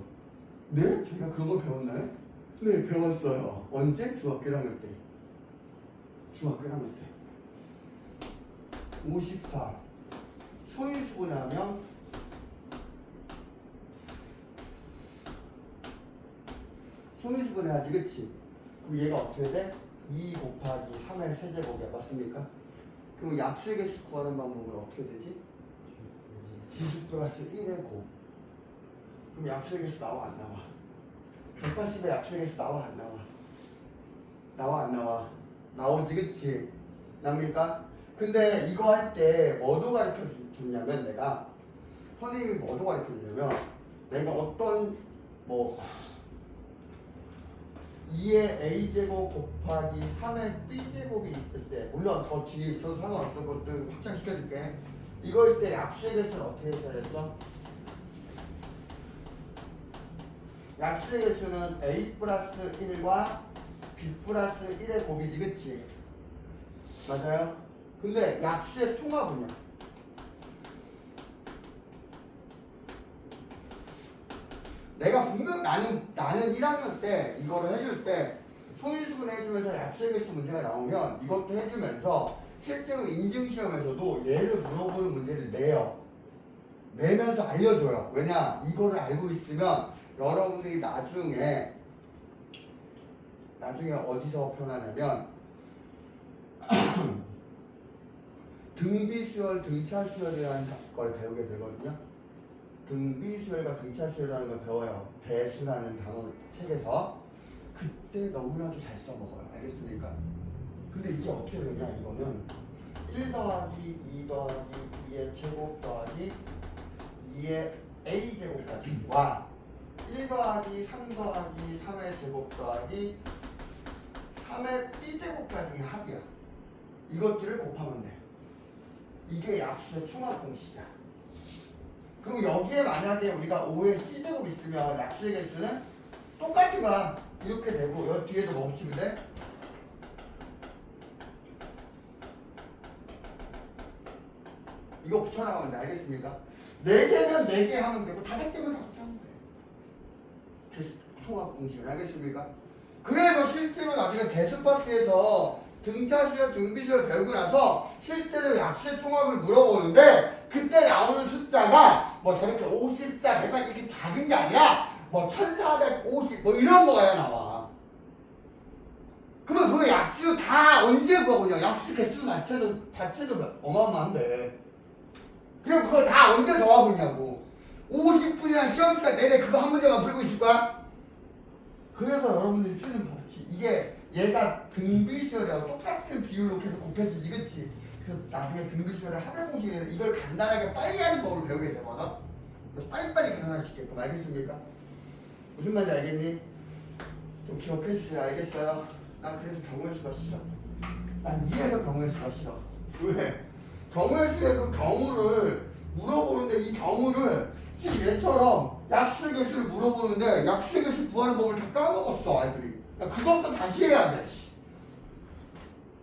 네? 제가 그런 걸 배웠나요? 네, 배웠어요. 언제? 중학교 1학년 때. 중학교 1학년 때. 54. 소인수분해 하면 소인수분해 하지, 그치? 그럼 얘가 어떻게 돼? 2 곱하기 3의 세제곱이야, 맞습니까? 그럼 약수의 개수 구하는 방법은 어떻게 되지? 지수 플러스 1의 곱. 그럼 약수의 개수 나와 안 나와? 180의 약수의 개수 나와 안 나와? 나와 안 나와? 나오지, 그치? 납니까? 근데 이거 할 때 뭐도 가르쳐 줬냐면 내가 선생님이 뭐도 가르쳐 줬냐면 내가 어떤 뭐 2의 a제곱 곱하기 3의 b제곱이 있을 때 물론 더 뒤에 있어도 상관없어. 그것도 확장시켜줄게. 이거일 때 약수의 개수는 어떻게 해야 됐어? 약수의 개수는 a 플러스 1과 b 플러스 1의 곱이지, 그치? 맞아요? 근데 약수의 총합은요? 내가 분명 나는 1학년 때 이거를 해줄 때 소인수분해 해주면서 약수의 개수 문제가 나오면 이것도 해주면서 실제로 인증시험에서도 얘를 물어보는 문제를 내요. 내면서 알려줘요. 왜냐? 이거를 알고 있으면 여러분들이 나중에 어디서 표현하냐면 등비수열, 등차수열이라는 걸 배우게 되거든요. 등비수열과 등차수열이라는 걸 배워요. 대수라는 단어 책에서. 그때 너무나도 잘 써먹어요. 알겠습니까? 근데 이게 어떻게 되냐, 이거는 1 더하기 2 더하기 2의 제곱 더하기 2의 a제곱까지와 1 더하기 3 더하기 3의 제곱 더하기 3의 b제곱까지의 합이야. 이것들을 곱하면 돼. 이게 약수의 총합 공식이야. 그럼 여기에 만약에 우리가 5의 c제곱 있으면 약수의 개수는 똑같은 거야. 이렇게 되고 여기 뒤에도 뭐 붙이면 돼? 이거 붙여나가면 돼. 알겠습니까? 4개면 4개 하면 되고 5개면 5개 하면 돼. 개수 총합 공식은 알겠습니까? 그래서 실제로 나중에 대수파트에서 등차수열, 등비수열 배우고 나서 실제로 약수의 총합을 물어보는데 그때 나오는 숫자가 뭐 저렇게 50자, 100만 이렇게 작은 게 아니라 뭐 1450 뭐 이런 거가 나와. 그러면 그거 약수 다 언제 구하고냐? 약수 개수 자체도 어마어마한데. 그럼 그거 다 언제 더하고냐고. 50분이나 시험시간 내내 그거 한 문제만 풀고 있을 거야? 그래서 여러분들이 쓰는 법칙. 이게 얘가 등비수열하고 똑같은 비율로 계속 곱해지지, 그치? 그래서 나중에 등비수열의 합의 공식에서 이걸 간단하게 빨리 하는 법을 배우게 되거든? 빨리빨리 계산할 수 있게끔. 알겠습니까? 무슨 말인지 알겠니? 좀 기억해 주세요. 알겠어요? 난 그래서 경우의 수가 싫어. 난 이래서 경우의 수가 싫어. 왜? 경우의 수의 그 경우를 물어보는데 이 경우를 지금 얘처럼 약수의 개수를 물어보는데 약수의 개수 구하는 법을 다 까먹었어, 아이들이. 그것도 다시 해야 돼.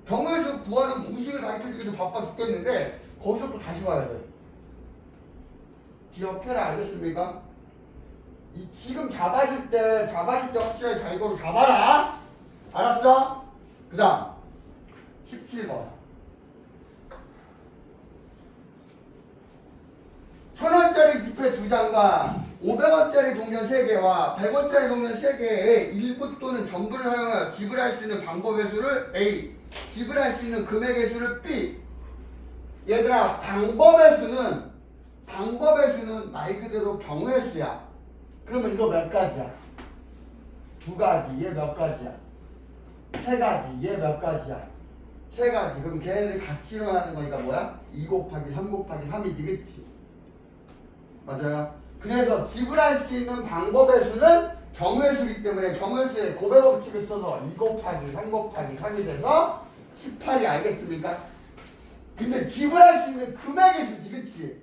경우의 수 구하는 공식을 가르쳐주기도 바빠 죽겠는데 거기서 또 다시 와야 돼. 기억해라. 알겠습니까? 지금 잡아줄 때 확실하게 잘 걸어 잡아라. 알았어? 그 다음 17번 1000원짜리 지폐 2장과 500원짜리 동전 3개와 100원짜리 동전 3개의 일부 또는 전부를 사용하여 지불할 수 있는 방법의 수를 A, 지불할 수 있는 금액의 수를 B. 얘들아, 방법의 수는 말 그대로 경우의 수야. 그러면 이거 몇 가지야? 2가지. 얘 몇 가지야? 3가지. 얘 몇 가지야? 3가지. 그럼 걔네들 같이 일어나는 거니까 뭐야? 2 곱하기 3 곱하기 3이지, 그치? 맞아요? 그래서 지불할 수 있는 방법의 수는 경우의 수이기 때문에 경우의 수의 고백 법칙을 써서 2 곱하기 3 곱하기 3이 돼서 18이. 알겠습니까? 근데 지불할 수 있는 금액의 수지, 그치?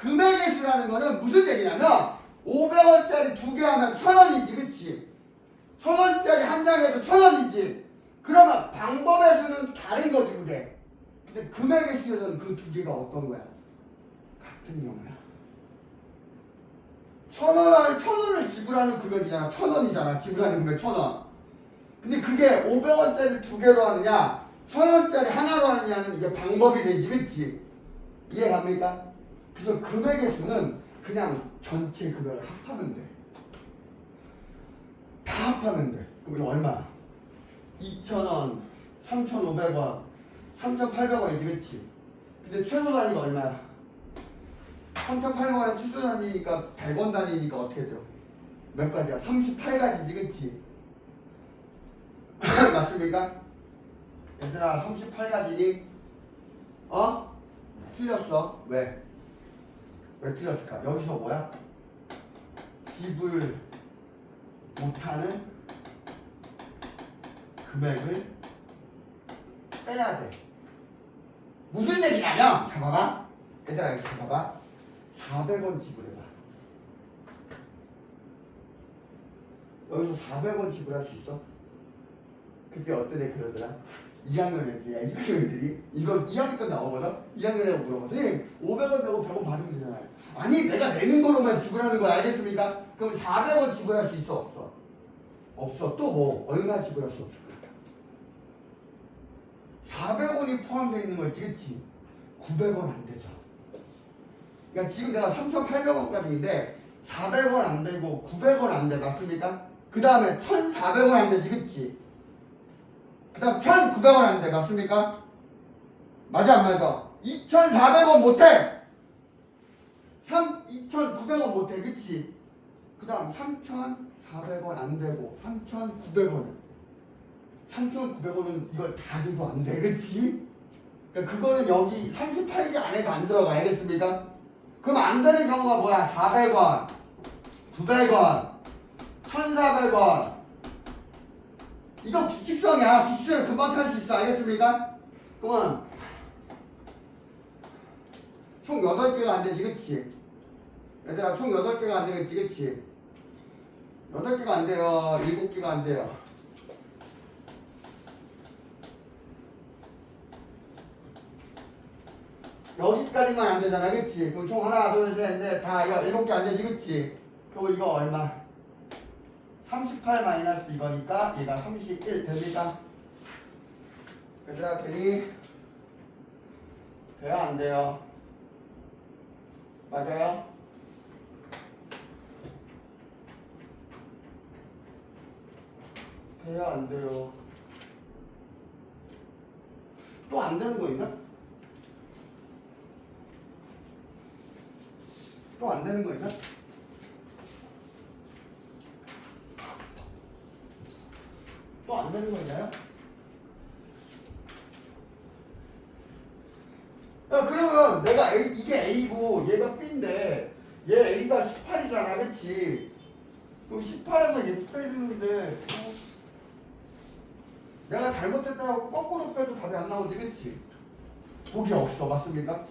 금액의 수라는 거는 무슨 얘기냐면 500원짜리 2개 하면 1000원이지, 그치? 1000원짜리 한 장에도 1000원이지. 그러면 방법의 수는 다른 거지, 그게. 근데 금액의 수에서는 그 2개가 어떤 거야? 같은 경우야. 1000원을 지불하는 금액이잖아. 1000원이잖아. 지불하는 금액 1000원. 근데 그게 500원짜리 2개로 하느냐 1000원짜리 하나로 하느냐는 이게 방법이 되지, 그치? 이해 갑니까? 그래서 금액의 수는 그냥 전체 금액을 합하면 돼. 다 합하면 돼. 그럼 이거 얼마? 2,000원, 3,500원, 3,800원이지, 그치? 근데 최소 단위가 얼마야? 3,800원에 최소 단위니까 100원 단위니까 어떻게 돼요? 몇 가지야? 38가지지, 그치? 맞습니까? 얘들아 38가지니? 어? 틀렸어. 왜? 왜 틀렸을까? 여기서 뭐야? 지불 못하는 금액을 빼야 돼. 무슨 얘기냐면 잡아봐. 얘들아 이거 잡아봐. 400원 지불해봐. 여기서 400원 지불할 수 있어? 그때 어떤 애 그러더라? 2학년 애들이야. 2학년 애들이 이거 2학년 때 나오거든? 2학년 애가 물어봐. 선생님 500원 내고 100원 받으면 되잖아요. 아니 내가 내는 거로만 지불하는 거야. 알겠습니까? 그럼 400원 지불할 수 있어? 없어? 없어. 또 뭐 얼마 지불할 수 없을까? 400원이 포함되어 있는 거 있지, 그치? 900원 안 되죠. 그러니까 지금 내가 3,800원까지인데 400원 안 되고 900원 안 돼. 맞습니까? 그 다음에 1,400원 안 되지, 그치? 그 다음 1,900원 안 돼. 맞습니까? 맞아 안 맞아? 2,400원 못해. 2,900원 못해. 그치? 그 다음 3,400원 안 되고 3,900원 3,900원은 이걸 다 줘도 안 돼. 그치? 그러니까 그거는 여기 38개 안에도 안 들어가. 알겠습니까? 그럼 안 되는 경우가 뭐야? 400원 900원 1,400원 이거 규칙성이야. 규칙성을 금방 찾을 수 있어. 알겠습니까? 그러면 총 8개가 안 되지, 그치? 얘들아 총 8개가 안 되겠지, 그치? 8개가 안 돼요. 7개가 안 돼요. 여기까지만 안 되잖아, 그치? 그럼 총 하나, 둘, 셋, 넷, 다 이거 7개 안 되지, 그치? 그리고 이거 얼마? 38 마이너스 이거니까 얘가 31 됩니까? 얘들아 되니? 돼요 안 돼요? 맞아요? 돼요 안 돼요? 또 안 되는 거 있나? 또 안 되는 거 있나? 또 안 되는 거 있나요? 야, 그러면 내가 이게 A고 얘가 B인데 얘 A가 18이잖아, 그치? 그럼 18에서 얘 빼주는데 내가 잘못했다고 거꾸로 빼도 답이 안 나오지, 그치? 복이 없어, 맞습니까?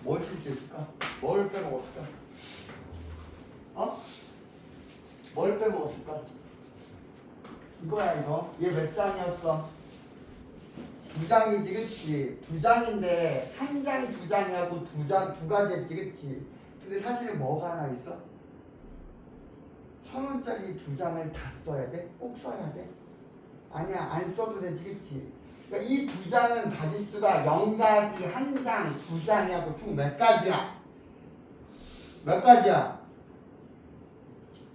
뭘 쓸 수 있을까? 뭘 빼먹었을까? 어? 뭘 빼먹었을까? 이거야 이거. 얘 몇 장이었어? 2장이지, 그치? 2장인데 한 장, 2장이하고 두 가지 했지, 그치? 근데 사실은 뭐가 하나 있어? 1,000원짜리 2장을 다 써야 돼? 꼭 써야 돼? 아니야, 안 써도 되지, 그치? 그러니까 이 2장은 가지수가 0가지, 1장, 2장이하고 총 몇 가지야? 몇 가지야?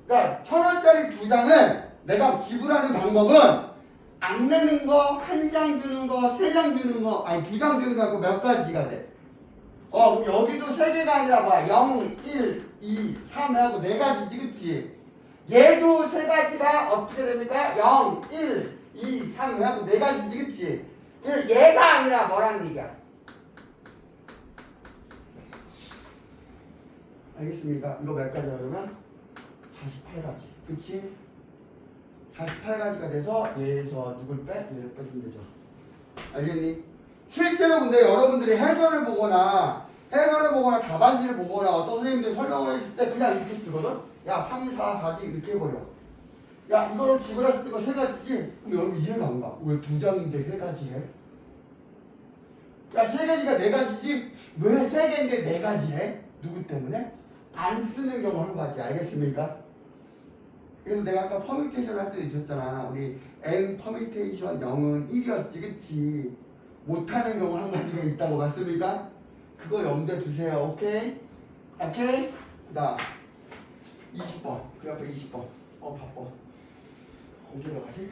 그러니까 1,000원짜리 2장을 내가 지불하는 방법은 안 내는 거, 1장 주는 거, 3장 주는 거, 아니 2장 주는 거 갖고 몇 가지가 돼? 그럼 여기도 3개가 아니라 뭐야? 0, 1, 2, 3 하고 4가지지, 그치? 얘도 3가지가 어떻게 됩니까? 0, 1, 2, 3 하고 4가지지, 그치? 얘가 아니라 뭐라는 얘기야? 알겠습니까? 이거 몇 가지야 그러면? 48가지, 그치? 48가지가 돼서 얘에서 누굴 빼? 얘를 빼주면 되죠. 알겠니? 실제로 근데 여러분들이 해설을 보거나 해설을 보거나 답안지를 보거나 어떤 선생님들이 설명을 했을 때 그냥 이렇게 쓰거든? 야, 3, 4, 4지 이렇게 해버려. 야, 이거를 집어했을 때 이거 세 가지지? 그럼 여러분 이해가 안 가. 왜 두 장인데 세 가지 해? 야, 세 가지가 네 가지지? 왜 세 개인데 네 가지 해? 누구 때문에? 안 쓰는 경우 한 가지. 알겠습니까? 그래서 내가 아까 퍼뮤테이션 할 때 있었잖아. 우리 n 퍼뮤테이션 0은 1이었지, 그치? 못하는 경우 한 가지가 있다고 맞습니까? 그거 염두에 두세요. 오케이? 오케이? 그 다음 20번. 그 옆에 20번. 바빠. 언제 들어가지?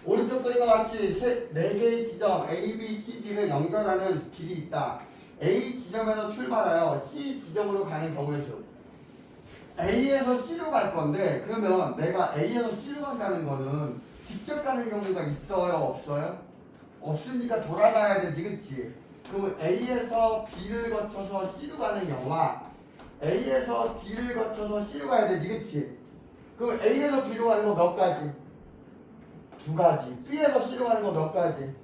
오른쪽 그림과 같이 네 개의 지점 A, B, C, D를 연결하는 길이 있다. A 지점에서 출발하여 C 지점으로 가는 경우의 수. A에서 C로 갈 건데 그러면 내가 A에서 C로 간다는 거는 직접 가는 경우가 있어요? 없어요? 없으니까 돌아가야 되지, 그치? 그러면 A에서 B를 거쳐서 C로 가는 경우와 A에서 D를 거쳐서 C로 가야 되지, 그치? 그럼 A에서 B로 가는 거 몇 가지? 두 가지. B에서 C로 가는 거 몇 가지?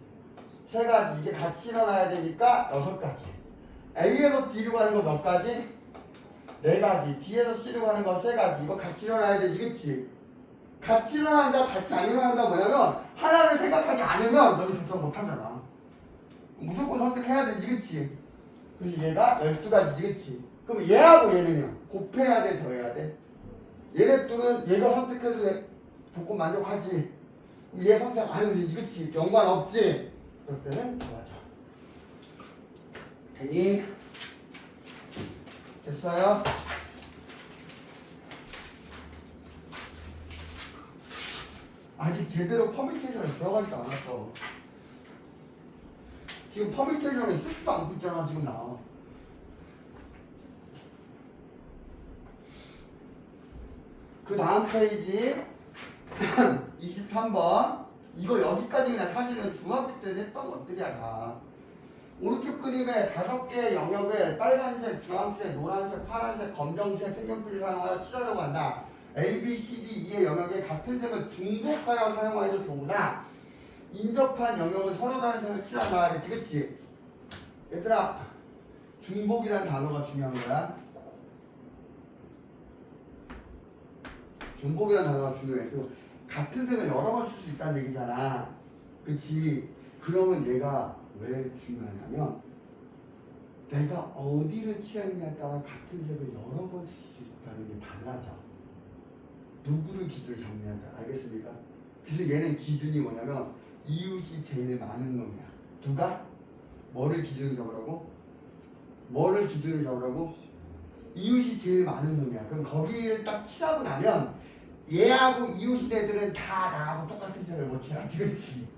세 가지. 이게 같이 일어나야 되니까 6가지. A에서 D로 가는 거 몇 가지? 4가지. D에서 C로 가는 거 3가지. 이거 같이 일어나야 되지, 그치? 같이 일어난다, 같이 안 일어난다 뭐냐면 하나를 생각하지 않으면 너는 결정 못하잖아. 무조건 선택해야 되지, 그치? 그래서 얘가 12가지지, 그치? 그럼 얘하고 얘는요? 곱해야 돼, 더해야 돼? 얘네 둘은 얘가 선택해도 돼. 조건 만족하지? 그럼 얘 선택 안 해도 되지, 그치? 연관 없지? 그럴 때는 더하자. 되니? 됐어요? 아직 제대로 퍼뮤테이션에 들어가지도 않았어. 지금 퍼뮤테이션을 쓰지도 않고 있잖아, 지금 나. 그 다음 페이지 23번. 이거 여기까지 그냥 사실은 중학교 때 했던 것들이야, 다. 오른쪽 그림에 5개의 영역을 빨간색, 주황색, 노란색, 파란색, 검정색 색연필을 사용하여 칠하려고 한다. A, B, C, D, E의 영역에 같은 색을 중복하여 사용하여도 좋으나 인접한 영역은 서로 다른 색을 칠한다. 그랬지, 그치? 얘들아, 중복이라는 단어가 중요한 거야. 중복이라는 단어가 중요해. 그리고 같은 색을 여러 번 쓸 수 있다는 얘기잖아. 그치? 그러면 얘가 왜 중요하냐면 내가 어디를 칠하느냐에 따라 같은 색을 여러 번 쓸 수 있다는 게 달라져. 누구를 기준을 잡느냐에 따라. 알겠습니까? 그래서 얘는 기준이 뭐냐면 이웃이 제일 많은 놈이야. 누가? 뭐를 기준으로 잡으라고? 뭐를 기준으로 잡으라고? 이웃이 제일 많은 놈이야. 그럼 거기를 딱 칠하고 나면 얘하고 이웃인 애들은 다 나하고 똑같은 색을 못 칠하지, 그렇지?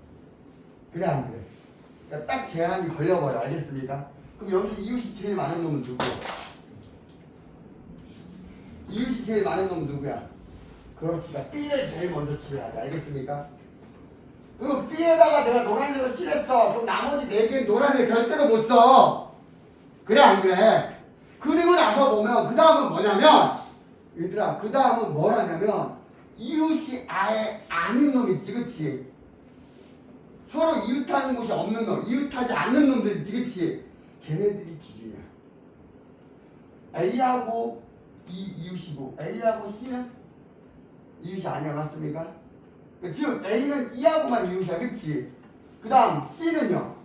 그래 안 그래? 그러니까 딱 제한이 걸려버려. 알겠습니까? 그럼 여기서 이웃이 제일 많은 놈은 누구야? 이웃이 제일 많은 놈은 누구야? 그렇지. B를 제일 먼저 칠해야 돼. 알겠습니까? 그럼 B에다가 내가 노란색을 칠했어. 그럼 나머지 4개는 노란색 절대로 못 써. 그래 안 그래? 그리고 나서 보면 그 다음은 뭐냐면 얘들아 그 다음은 뭐라냐면 이웃이 아예 아닌 놈 있지, 그치? 서로 이웃하는 곳이 없는 놈, 이웃하지 않는 놈들 있지, 그치? 걔네들이 기준이야. A하고 이웃이고 A하고 C는 이웃이 아니야, 맞습니까? 지금 A는 E하고만 이웃이야, 그치? 그 다음 C는요?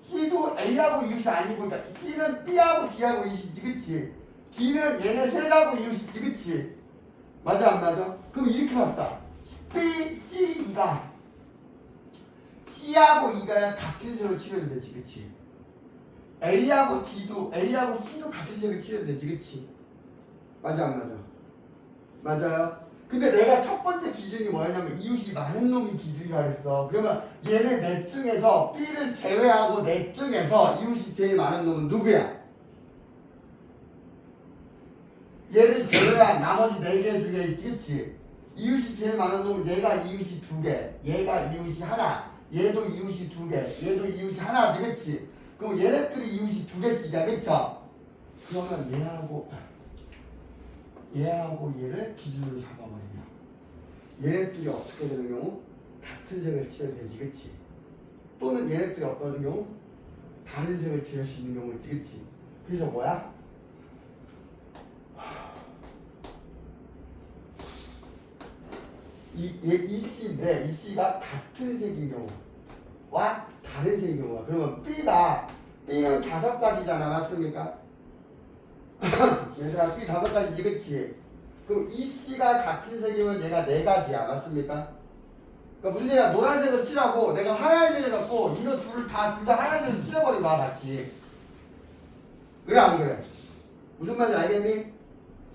C도 A하고 이웃이 아니고, 그러니까 C는 B하고 D하고 이웃이지, 그치? D는 얘네 셋하고 이웃이지, 그치? 맞아, 안 맞아? 그럼 이렇게 봤다. B, C, E가 C하고 E가 같은 색으로 칠해도 되지, 그치? A하고 D도, A하고 C도 같은 색을 칠해도 되지, 그치? 맞아, 안 맞아? 맞아요? 근데 내가 첫 번째 기준이 뭐였냐면 이웃이 많은 놈이 기준이라 그랬어. 그러면 얘네 넷 중에서 B를 제외하고 넷 중에서 이웃이 제일 많은 놈은 누구야? 얘를 제외한 나머지 4개 중에 있지, 그치? 이웃이 제일 많은 놈은 얘가 이웃이 2개, 얘가 이웃이 하나, 얘도 이웃이 2개, 얘도 이웃이 하나지, 그치? 그럼 얘네들이 이웃이 2개씩이야, 그쵸? 그러면 얘하고 얘를 기준으로 잡아버리면 얘네들이 어떻게 되는 경우? 같은 색을 칠해도 되지, 그치? 또는 얘네들이 어떤 경우? 다른 색을 칠할 수 있는 경우 있지, 그치? 그래서 뭐야? 이 C인데 이 C가 같은 색인 경우와 다른 색인 경우야. 그러면 B는 5가지잖아, 맞습니까? 얘들아, B 5가지지, 그치? 그럼 이 C가 같은 색이면 얘가 4가지야, 맞습니까? 그러니까 무슨 얘기야? 노란색을 칠하고 내가 하얀색을 갖고 이거 둘 다 하얀색을 칠해버리면 같이. 그래 안 그래? 무슨 말인지 알겠니?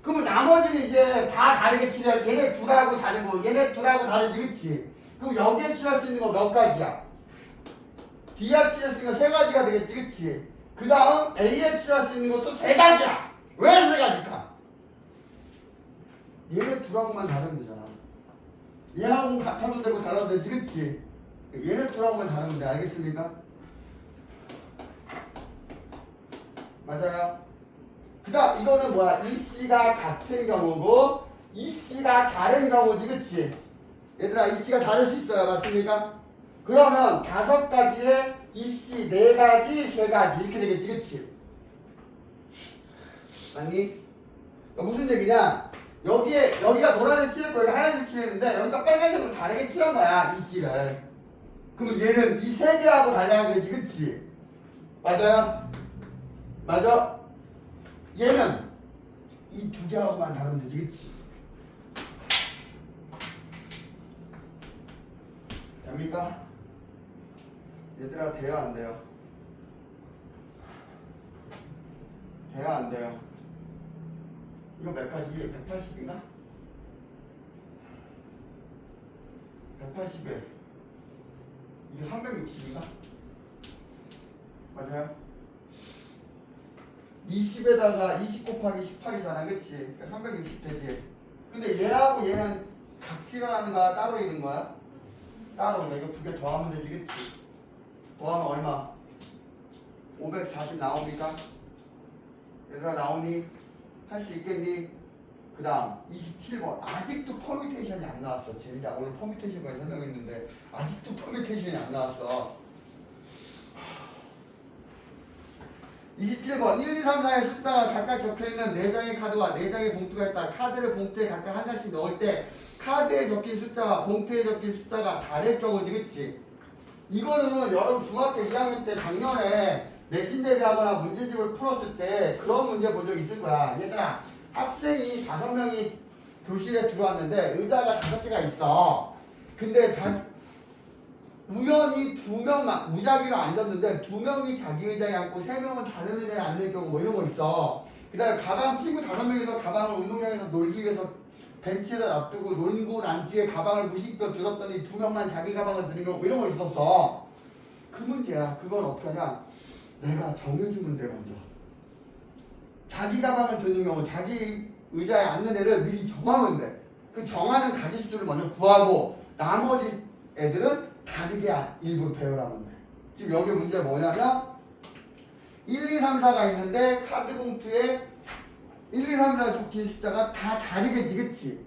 그러면 나머지는 이제 다 다르게 칠해. 얘네 둘하고 다르고 얘네 둘하고 다르지, 그치? 그럼 여기에 칠할 수 있는 거 몇 가지야? D에 칠할 수 있는 거 3가지가 되겠지, 그치? 그 다음 A에 칠할 수 있는 것도 3가지야. 왜 3가지일까? 얘네 둘하고만 다르면 되잖아. 얘하고는 같아도 되고 달라도 되지, 그치? 얘네 둘하고만 다르면 돼. 알겠습니까? 맞아요? 그 다음 이거는 뭐야? 이 C가 같은 경우고 이 C가 다른 경우지, 그치? 얘들아, 이 C가 다를 수 있어요, 맞습니까? 그러면 5가지에 이 C 4가지, 3가지 이렇게 되겠지, 그치? 맞니? 무슨 얘기냐? 여기가 노란색 칠했고 여기가 하얀색 칠했는데 여기가 빨간색으로 다르게 칠한 거야, 이 C를. 그러면 얘는 이 3개하고 달라야 되지, 그치? 맞아요? 맞아? 얘는 이 2개하고만 다르면 되지, 그치? 됩니까? 얘들아, 돼요, 안 돼요? 돼요, 안 돼요? 이거 몇 가지? 180인가? 180에 이게 360인가? 맞아요? 20에다가 20 곱하기 18이잖아, 그치? 그러니까 360 되지? 근데 얘하고 얘는 같이 일어나는 거야? 따로 있는 거야? 따로. 이거 2개 더하면 되지, 그치? 더하면 얼마? 540 나옵니까? 얘들아, 나오니? 할 수 있겠니? 그 다음 27번. 아직도 퍼뮤테이션이 안 나왔어. 젠장, 오늘 퍼뮤테이션까지 설명했는데 아직도 퍼뮤테이션이 안 나왔어. 27번. 1, 2, 3, 4의 숫자가 각각 적혀있는 4장의 카드와 4장의 봉투가 있다. 카드를 봉투에 각각 한 장씩 넣을 때 카드에 적힌 숫자와 봉투에 적힌 숫자가 다를 경우지, 그치? 이거는 여러분 중학교 2학년 때 작년에 내신 대비하거나 문제집을 풀었을 때 그런 문제 본 적 있을 거야. 얘들아, 학생이 5명이 교실에 들어왔는데 의자가 5개가 있어. 근데 우연히 2명만 무작위로 앉았는데 2명이 자기 의자에 앉고 3명은 다른 의자에 앉는 경우 뭐 이런 거 있어. 그 다음에 가방, 친구 5명이서 가방을 운동장에서 놀기 위해서 벤치를 놔두고 놀고 난 뒤에 가방을 무심코 들었더니 2명만 자기 가방을 드는 경우 뭐 이런 거 있었어. 그 문제야. 그건 어떻게 하냐? 내가 정해주면 돼. 먼저 자기 가방을 드는 경우 자기 의자에 앉는 애를 미리 정하면 돼. 그 정하는 가지수를 먼저 구하고 나머지 애들은 다르게 일부러 배우라는 거야. 지금 여기 문제 뭐냐면 1, 2, 3, 4가 있는데 카드 봉투에 1, 2, 3, 4 적힌 숫자가 다 다르겠지, 그치?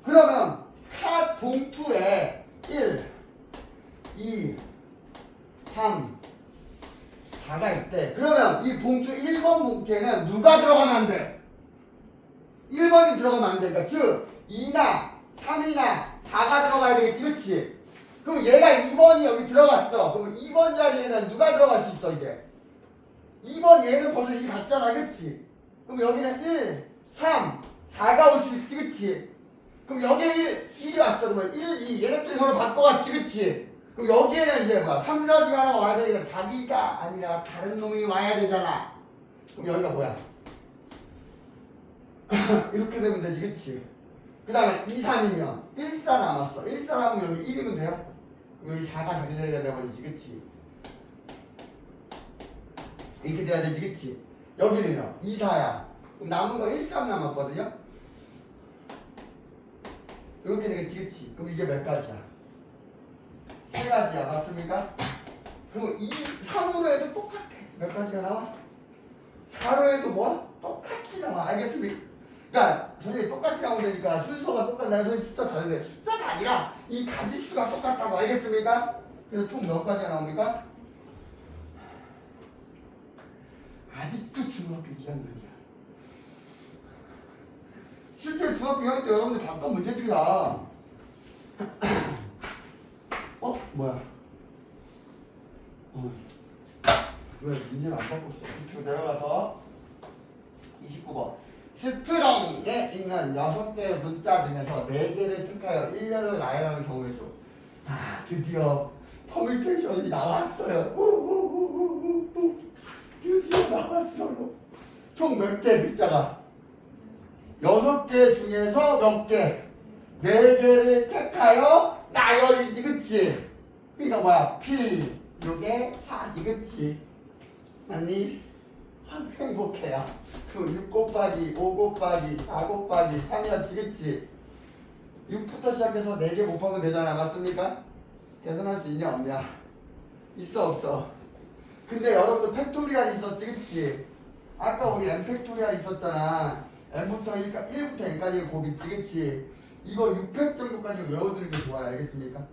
그러면 카드 봉투에 1, 2, 3, 4가 있대. 그러면 이 봉투 1번 봉투에는 누가 들어가면 안 돼? 1번이 들어가면 안 돼. 그러니까 즉 2나 3이나 4가 들어가야 되겠지, 그치? 그럼 얘가 2번이 여기 들어갔어. 그럼 2번 자리에는 누가 들어갈 수 있어, 이제? 2번 얘는 벌써 이 같잖아, 그치? 그럼 여기는 1, 3, 4가 올 수 있지, 그치? 그럼 여기 1이 왔어. 그러면 1, 2, 얘네들이 서로 바꿔왔지, 그치? 그럼 여기에는 이제 뭐야? 3, 4 중에 하나가 와야 되니까 자기가 아니라 다른 놈이 와야 되잖아. 그럼 여기가 뭐야? 이렇게 되면 되지, 그치? 그 다음에 2, 3이면 1, 4 남았어. 1, 4 남으면 여기 1이면 돼요? 그럼 여기 4가 자기 자리가 돼버리지, 그치? 이렇게 돼야 되지, 그치? 여기는요, 2, 4야. 그럼 남은 거 1, 3 남았거든요? 이렇게 되겠지, 그치? 그럼 이게 몇 가지야? 3가지야, 맞습니까? 그리고 3으로 해도 똑같아. 몇 가지가 나와? 4로 해도 뭐? 똑같이 나와. 알겠습니까? 그러니까 선생님 똑같이 나오니까 순서가 똑같나요? 선생님 숫자 다른데 숫자가 아니라 이 가지수가 똑같다고. 알겠습니까? 그래서 총 몇 가지가 나옵니까? 아직도 중학교 2학년이야. 실제 중학교 2학년 때 여러분들 봤던 문제들이야. 뭐야? 왜 문제를 안 바꿨어? 밑으로 내려가서 29번. 스트롱에 있는 6개의 문자 중에서 4개를 택하여 1년을 나열하는 경우에도 드디어 퍼뮤테이션이 나왔어요. 드디어 나왔어요. 총 몇 개 글자가? 6개 중에서 몇 개? 4개를 택하여 나열이지, 그치? 그니까 뭐야? P, 요게 4지, 그치? 아니, 행복해요. 그 6 곱하기 5 곱하기 4 곱하기 3이었지, 그치? 6부터 시작해서 4개 곱하면 되잖아, 맞습니까? 계산할 수 있냐, 없냐? 있어, 없어? 근데 여러분들 팩토리얼 있었지, 그치? 아까 우리 n 팩토리얼 있었잖아. n부터 1부터 n까지의 곱이 있지, 그치? 이거 6팩 정도까지 외워두는 게 좋아요, 알겠습니까?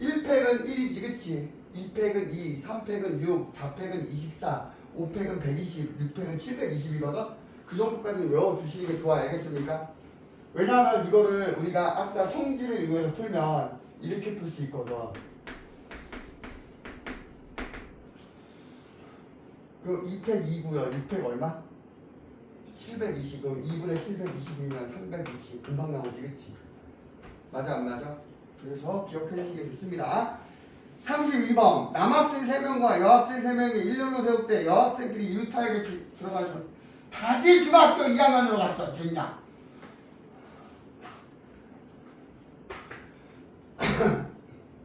1팩은 1이지, 그치? 2팩은 2, 3팩은 6, 4팩은 24, 5팩은 120, 6팩은 720이거든? 그 정도까지 외워두시는 게 좋아요, 알겠습니까? 왜냐하면 이거를 우리가 아까 성질을 이용해서 풀면 이렇게 풀 수 있거든. 그 2팩 2고요. 6팩 얼마? 720. 그 2분의 720이면 360. 금방 나오지, 그치? 맞아, 안 맞아? 그래서 기억해 주시는 게 좋습니다. 32번. 남학생 3명과 여학생 3명이 1년로 세울 때 여학생끼리 유타에게 들어가서 다시 중학교 2학년으로 갔어. 젠장.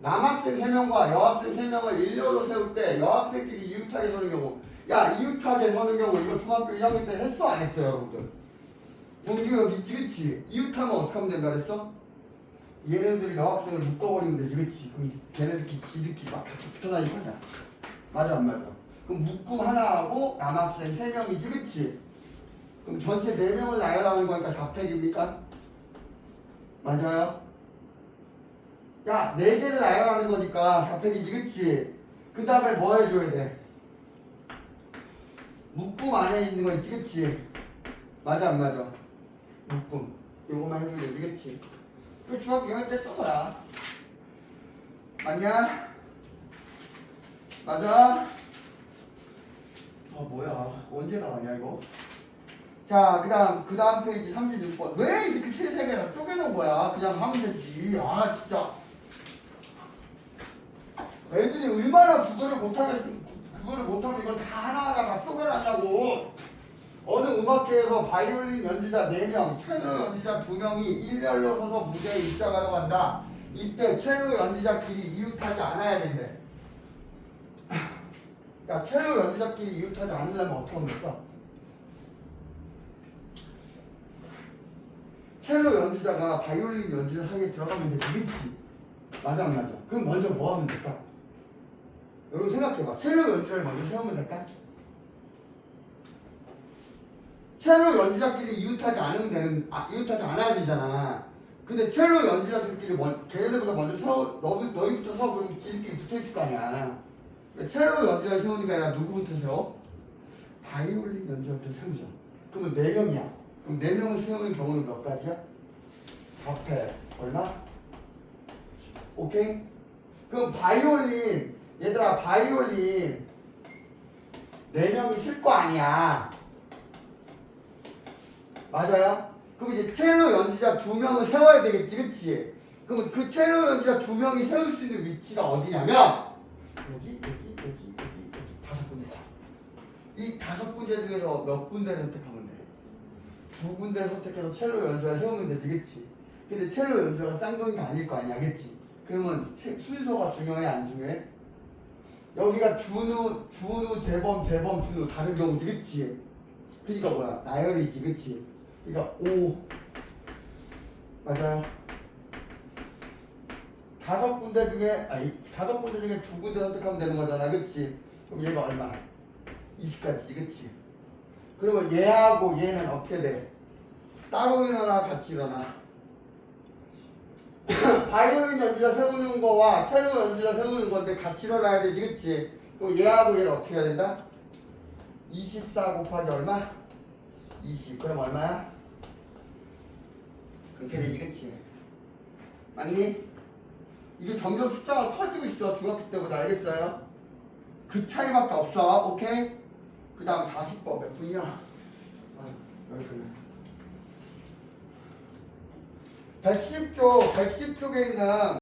남학생 3명과 여학생 3명을 1년로 세울 때 여학생끼리 이웃하게 서는 경우. 야, 이웃하게 서는 경우 이거 중학교 2학년 때 했어, 안 했어, 여러분들? 동기가 있지, 그치? 이웃하면 어떻게 하면 된다 그랬어? 얘네들이 여학생을 묶어버리면 되지, 그치? 그럼 걔네들끼리 지들끼리 막 같이 붙어다니고 하냐? 맞아, 안 맞아? 그럼 묶음 하나하고 남학생 3명이지, 그치? 그럼 전체 4명을 나열하는 거니까 4팩입니까? 맞아요? 야, 4개를 나열하는 거니까 4팩이지, 그치? 그 다음에 뭐 해줘야 돼? 묶음 안에 있는 거 있지, 그치? 맞아, 안 맞아? 묶음. 요거만 해주면 되지, 그치? 그 중학교 2학년 때 했던 거야. 맞냐? 맞아? 뭐야. 언제 나가냐, 이거? 자, 그 다음 페이지 36번. 왜 이렇게 세세 개나 쪼개놓은 거야? 그냥 하면 되지. 아, 진짜. 애들이 얼마나 그거를 못하면 이걸 다 하나하나 다 쪼개놨냐고. 어느 음악회에서 바이올린 연주자 4명, 첼로 연주자 2명이 일렬로 서서 무대에 입장하러 간다. 이때 첼로 연주자끼리 이웃하지 않아야 된대. 야, 첼로 연주자끼리 이웃하지 않으려면 어떻게 하면 될까? 첼로 연주자가 바이올린 연주하게 들어가면 되지, 그치? 맞아, 안 맞아? 그럼 먼저 뭐 하면 될까? 여러분 생각해봐. 첼로 연주자를 먼저 세우면 될까? 첼로 연주자끼리 이웃하지 이웃하지 않아야 되잖아. 근데 첼로 연주자들끼리 걔네들보다 먼저 너희부터 세워. 그럼 지들끼리 붙어있을 거 아니야. 첼로 연주자 세우는 게 아니라 누구부터 세워? 바이올린 연주자부터 세우자. 그러면 4명이야. 그럼 4명을 세우는 경우는 몇 가지야? 4패. 얼마? 오케이? 그럼 얘들아, 바이올린 4명이 쓸 거 아니야. 맞아요? 그럼 이제 첼로 연주자 2명을 세워야 되겠지, 그치? 그럼 그 첼로 연주자 2명이 세울 수 있는 위치가 어디냐면 여기 5군데자. 이 5군데 중에서 몇 군데를 선택하면 돼? 2군데 선택해서 첼로 연주자 세우면 되지, 그치? 근데 첼로 연주자가 쌍둥이가 아닐 거 아니야, 그치? 그러면 순서가 중요해, 안 중요해? 여기가 준우, 재범, 준우 다른 경우지, 그치? 그니까 뭐야? 나열이지, 그치? 그러니까 5 맞아요. 5군데 중에 2군데 선택하면 되는 거잖아, 그치? 그럼 얘가 얼마? 20까지지, 그치? 그리고 얘하고 얘는 어떻게 돼? 따로 일어나, 같이 일어나? 바이올린 연주자 세우는 거와 첼로 연주자 세우는 건데 같이 일어나야 되지, 그치? 그럼 얘하고 얘를 어떻게 해야 된다? 24 곱하기 얼마? 20. 그럼 얼마야? 그렇게 되지, 그치? 맞니? 이게 점점 숫자가 커지고 있어, 중학교 때보다. 알겠어요? 그 차이밖에 없어. 오케이? 그 다음 40번 몇 분이야? 여기까지. 110쪽, 110쪽에 있는